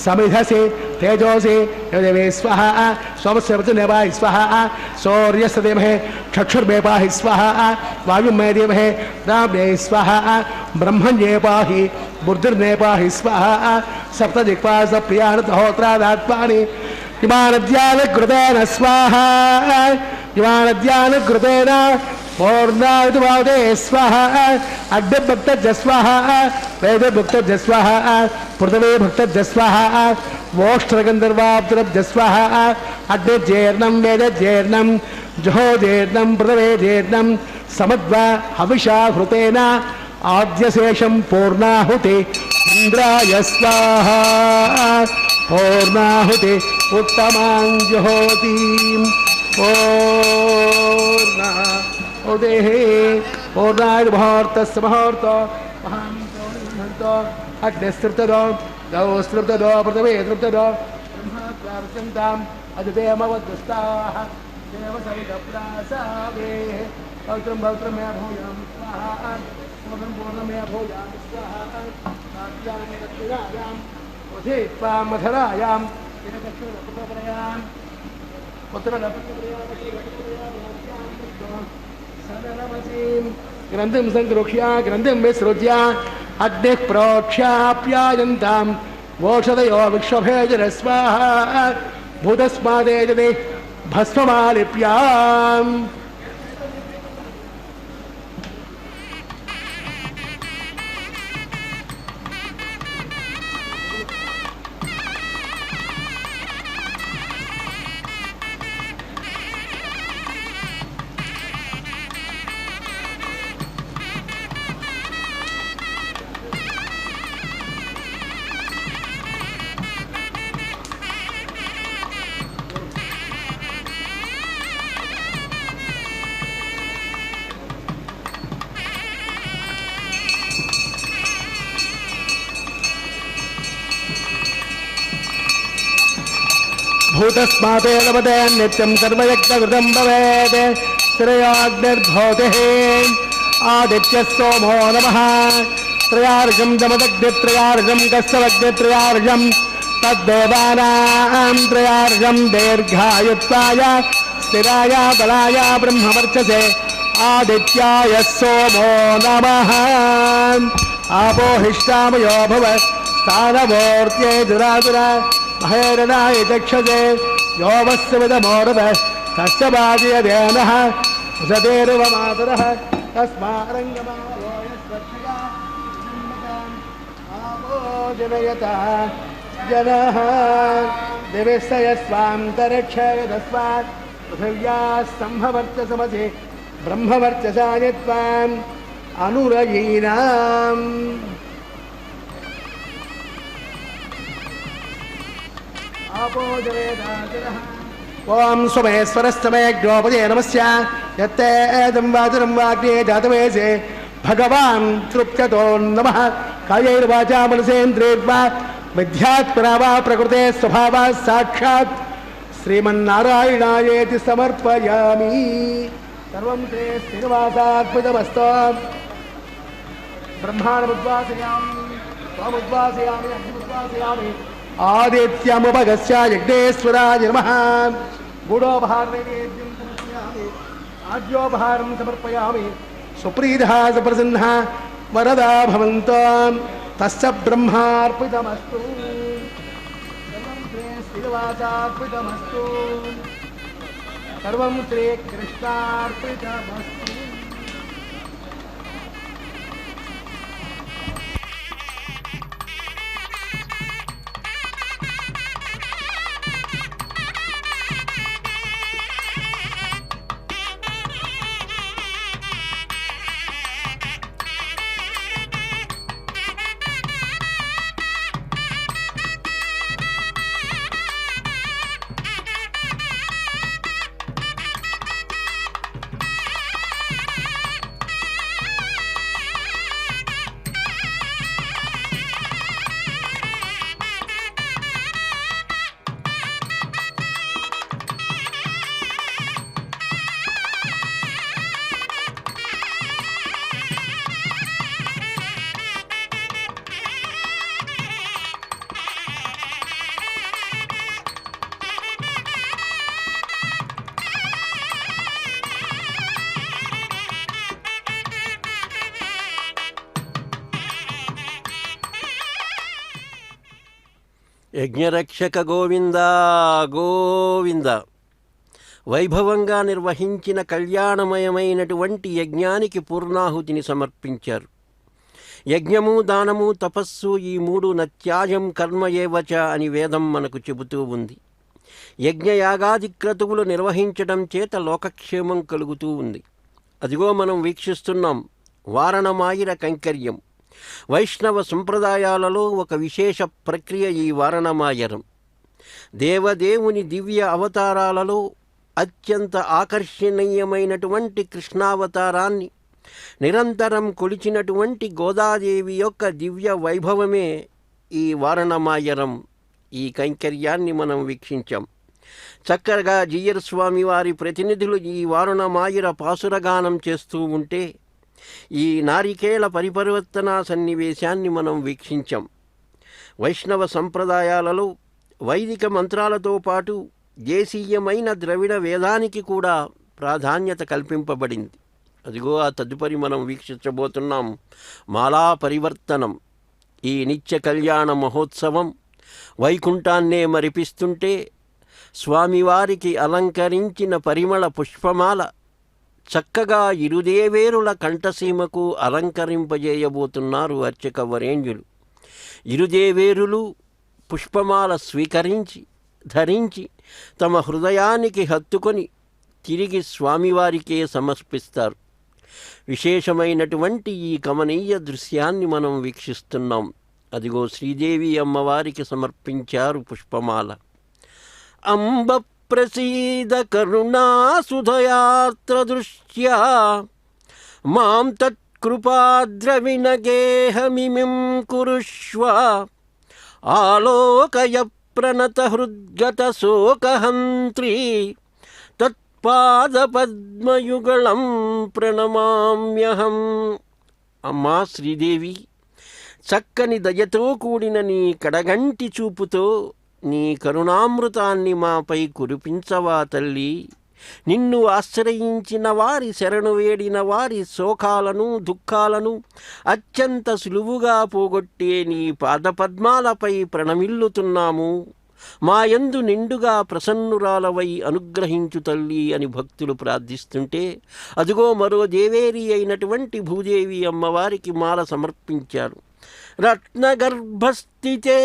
समिधसे तेजोसे देवी स्वाहा सोमस्य वचनेवा स्वाहा सूर्यस्य देमहे चक्षुर्मे पाहि स्वाहा वायुमे देमहे रामे स्वाहा ब्रह्मण्ये पाहि बुद्धिर्मे पाहि स्वाहा सप्तदिक्पासप्रियाणहोत्रादात्मानि इमानद्यानकृतेन स्वाहा इमानद्यानकृतेन पूर्णावदे स्वाहा अग्निभक्तज स्वाहा वेदभक्तज स्वाहा पृथ्वी भक्तज स्वाहा वोष्ट्रगन्धर्वाब्दरब्ज स्वाहा अग्निजेर्णं वेदजेर्णं जहोजेर्णं पृथ्वीजेर्णं समद्वा हविषा हृतेन आद्यशेषं पूर्णाहुति इन्द्राय स्वाहा पूर्णाहुति उत्तमां जुहोतिं पूर्णा उदेहे पूर्णायुर्मुहूर्तस्य मुहूर्त महान्तो अग्निस्तृप्तदो गौस्तृप्तदो पृथिवी तृप्तदो ब्रह्मात्मार्चन्ताम् अदितेमवद्दुस्ताः देवसविदप्रासादे पवित्रं पवित्रं मे भूयां स्वाहा पूर्णं पूर्णं मे भूयां स्वाहा सात्यां दक्षिणायां उदित्वा मधुरायां दक्षिणपुत्रप्रयां ग्रन्थिं सङ्गृह्य ग्रन्थिं विसृज्य अग्निः प्रोक्ष्याप्यायन्तां वोषधयो विश्वभेजरस्वाहा भूतस्मादेजते भस्ममालिप्याम् भूतस्मादेवते नित्यं सर्वयज्ञकृतं भवेत् श्रेयाग्निर्भूतिः आदित्यः सोमो नमः त्रयार्घं जमदग्नित्रयार्घं कस्तवग्नित्रयार्घं तद्देवानां त्रयार्घं दीर्घायुत्वाय स्थिराय बलाय ब्रह्मवर्चसे आदित्याय सोमो नमः आपोहिष्टामयो भव स्थानमूर्त्यै दुरादुरा महेरणाय चक्षसे यो वस्विदमोरव तस्य बाजयदेनः उषतेर्वमातरः तस्मारङ्गमावोयस्वक्षया आमोदनयतः जनः दिविस्तयस्वान्तरिक्षयदस्मात् पृथिव्याः सम्भवर्चसमसि ब्रह्मवर्चसाय त्वाम् अनुरयीणाम् ओम सोमेश्वरस्तमे ग्रोपदे नमस्य यत्ते एदं वाचनं वाग्ने जातवेसे भगवान् तृप्यतो नमः कायैर्वाचा मनसेन्द्रियैर्वा विद्यात्मना वा प्रकृते स्वभावात् साक्षात् श्रीमन्नारायणायेति समर्पयामि सर्वं ते श्रीनिवासार्पितमस्तु ब्रह्माणमुद्वासयामि त्वमुद्वासयामि अग्निमुद्वासयामि आदित्यमुपगस्य यज्ञेश्वराय नमः गूढोपहारनैवेद्यं समर्पयामि आद्योपहारं समर्पयामि सुप्रीतः सुप्रसन्नः वरदा भवन्तु तस्य ब्रह्मार्पितमस्तु सर्वं श्रीनिवासार्पितमस्तु सर्वं श्रीकृष्णार्पितमस्तु యజ్ఞరక్షక గోవింద గోవింద. వైభవంగా నిర్వహించిన కళ్యాణమయమైనటువంటి యజ్ఞానికి పూర్ణాహుతిని సమర్పించారు. యజ్ఞము, దానము, తపస్సు ఈ మూడు నత్యాయం కర్మ ఏవచ అని వేదం మనకు చెబుతూ ఉంది. యజ్ఞయాగాది క్రతువులు నిర్వహించడం చేత లోకక్షేమం కలుగుతూ ఉంది. అదిగో మనం వీక్షిస్తున్నాం వారణమాయిర కైంకర్యం. వైష్ణవ సంప్రదాయాలలో ఒక విశేష ప్రక్రియ ఈ వారణమాయరం. దేవదేవుని దివ్య అవతారాలలో అత్యంత ఆకర్షణీయమైనటువంటి కృష్ణావతారాన్ని నిరంతరం కొలిచినటువంటి గోదాదేవి యొక్క దివ్య వైభవమే ఈ వారణమాయరం. ఈ కైంకర్యాన్ని మనం వీక్షించాం. చక్కగా జీయర్ స్వామి వారి ప్రతినిధులు ఈ వారణమాయిర పాసురగానం చేస్తూ ఉంటే ఈ నారికేళ పరిపరివర్తన సన్నివేశాన్ని మనం వీక్షించాం. వైష్ణవ సంప్రదాయాలలో వైదిక మంత్రాలతో పాటు దేశీయమైన ద్రవిడ వేదానికి కూడా ప్రాధాన్యత కల్పింపబడింది. అదిగో ఆ తదుపరి మనం వీక్షించబోతున్నాం మాలా పరివర్తనం. ఈ నిత్య కళ్యాణ మహోత్సవం వైకుంఠాన్నే మరిపిస్తుంటే స్వామివారికి అలంకరించిన పరిమళ పుష్పమాల చక్కగా ఇరుదేవేరుల కంఠసీమకు అలంకరింపజేయబోతున్నారు అర్చక వరేణ్యులు. ఇరుదేవేరులు పుష్పమాల స్వీకరించి ధరించి తమ హృదయానికి హత్తుకొని తిరిగి స్వామివారికే సమర్పిస్తారు. విశేషమైనటువంటి ఈ కమనీయ దృశ్యాన్ని మనం వీక్షిస్తున్నాం. అదిగో శ్రీదేవి అమ్మవారికి సమర్పించారు పుష్పమాల. అంబ ప్రసీద కరుణాసుధయాత్ర దృష్ట్యా మాం తత్కృపాద్రవిణగేహమిమిం కురుష్వ ఆలోకయ ప్రణత హృద్గత శోకహంత్రీ తత్పాదపద్మయుగళం ప్రణమామ్యహం. అమ్మా శ్రీదేవి, చక్కని దయతో కూడిన నీ కడగంటి చూపుతో నీ కరుణామృతాన్ని మాపై కురిపించవా తల్లి. నిన్ను ఆశ్రయించిన వారి, శరణు వేడిన వారి శోకాలను దుఃఖాలను అత్యంత సులువుగా పోగొట్టే నీ పాదపద్మాలపై ప్రణమిల్లుతున్నాము. మాయందు నిండుగా ప్రసన్నురాలవై అనుగ్రహించు తల్లి అని భక్తులు ప్రార్థిస్తుంటే అదిగో మరో దేవేరి అయినటువంటి భూదేవి అమ్మవారికి మాల సమర్పించారు. రత్నగర్భస్థితే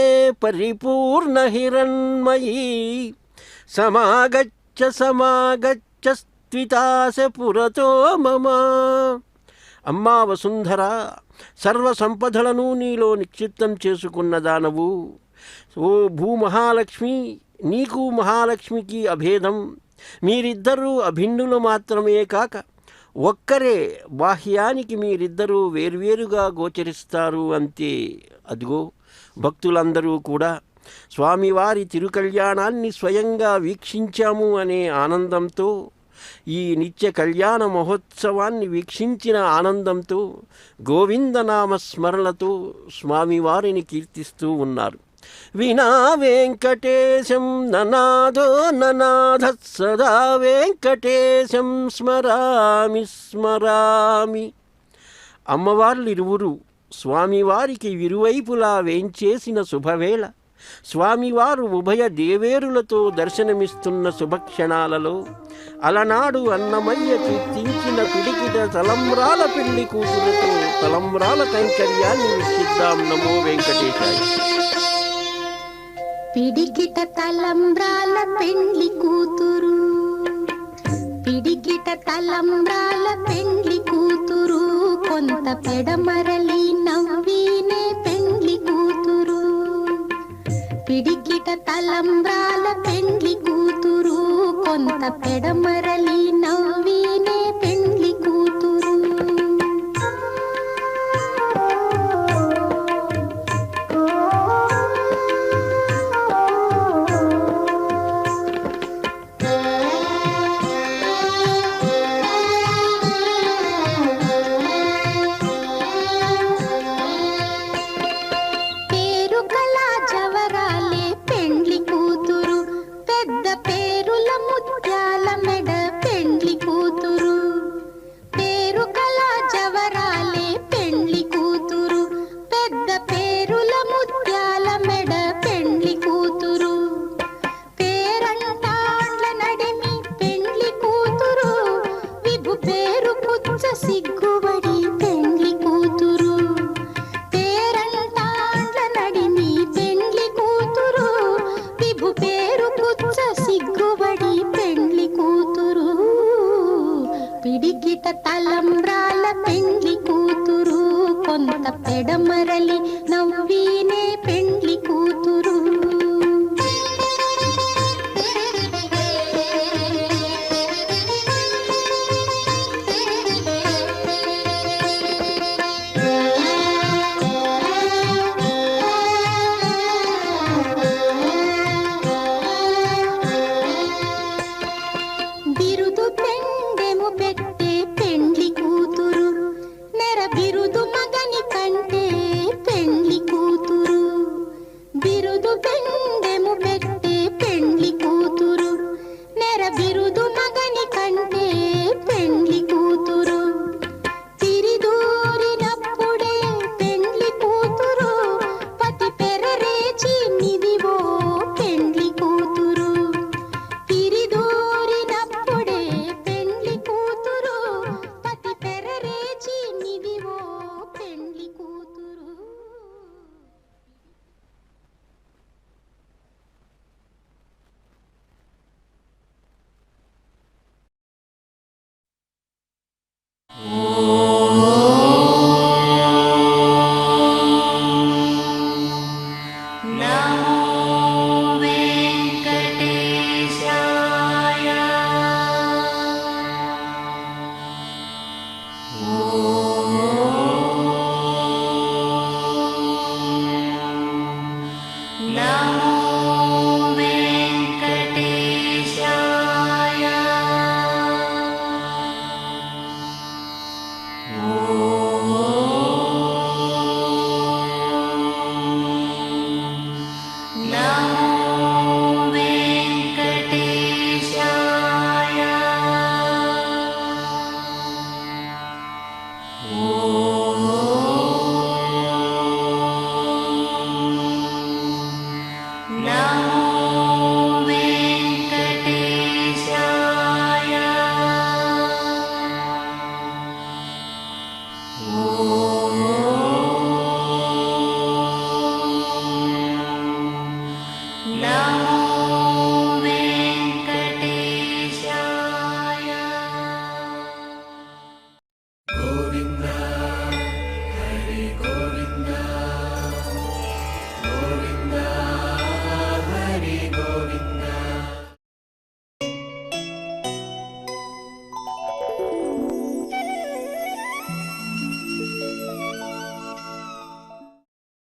పరిపూర్ణ హిరణ్మయీ సమాగచ్చ సమాగచ్చ స్థితాస పురతో మమ. అమ్మా వసుంధర, సర్వ సంపదలను నీలో నిక్షిప్తం చేసుకున్న దానవు. ఓ భూమహాలక్ష్మి, నీకు మహాలక్ష్మికి అభేదం. మీరిద్దరూ అభిన్నులు మాత్రమే కాక ఒక్కరే. బాహ్యానికి మీరిద్దరూ వేర్వేరుగా గోచరిస్తారు అంతే. అదిగో భక్తులందరూ కూడా స్వామివారి తిరుకళ్యాణాన్ని స్వయంగా వీక్షించాము అనే ఆనందంతో, ఈ నిత్య కళ్యాణ మహోత్సవాన్ని వీక్షించిన ఆనందంతో గోవిందనామస్మరణతో స్వామివారిని కీర్తిస్తూ ఉన్నారు. వినా వెంకటేశం ననాదో ననాథ సదా వెంకటేశం స్మరామి స్మరామి. అమ్మవార్లిరువురు స్వామివారికి ఇరువైపులా వేంచేసిన శుభవేళ, స్వామివారు ఉభయ దేవేరులతో దర్శనమిస్తున్న శుభక్షణాలలో అలనాడు అన్నమయ్య కీర్తించిన పిడికిట తలంబ్రాల పెళ్లి కూతురుతో తలంబ్రాల కైంకర్యాన్ని వీక్షిద్దాం. నమో వెంకటేశాయ. పిడికిట తలంబ్రాల పెండ్లి కూతురు, పిడికిట తలంబ్రాల పెండ్లి కూతురు, కొంత పెడమరలి నవ్వీనే పెండ్లి కూతురు. పిడికిట తలంబ్రాల పెండ్లి కూతురు, కొంత పెడమరలి నవ్వీనే పెండ్లి కూతురు. పెండ్లి కొంత పెడమరలి నవ్వీనే పెండ్లి కూతురు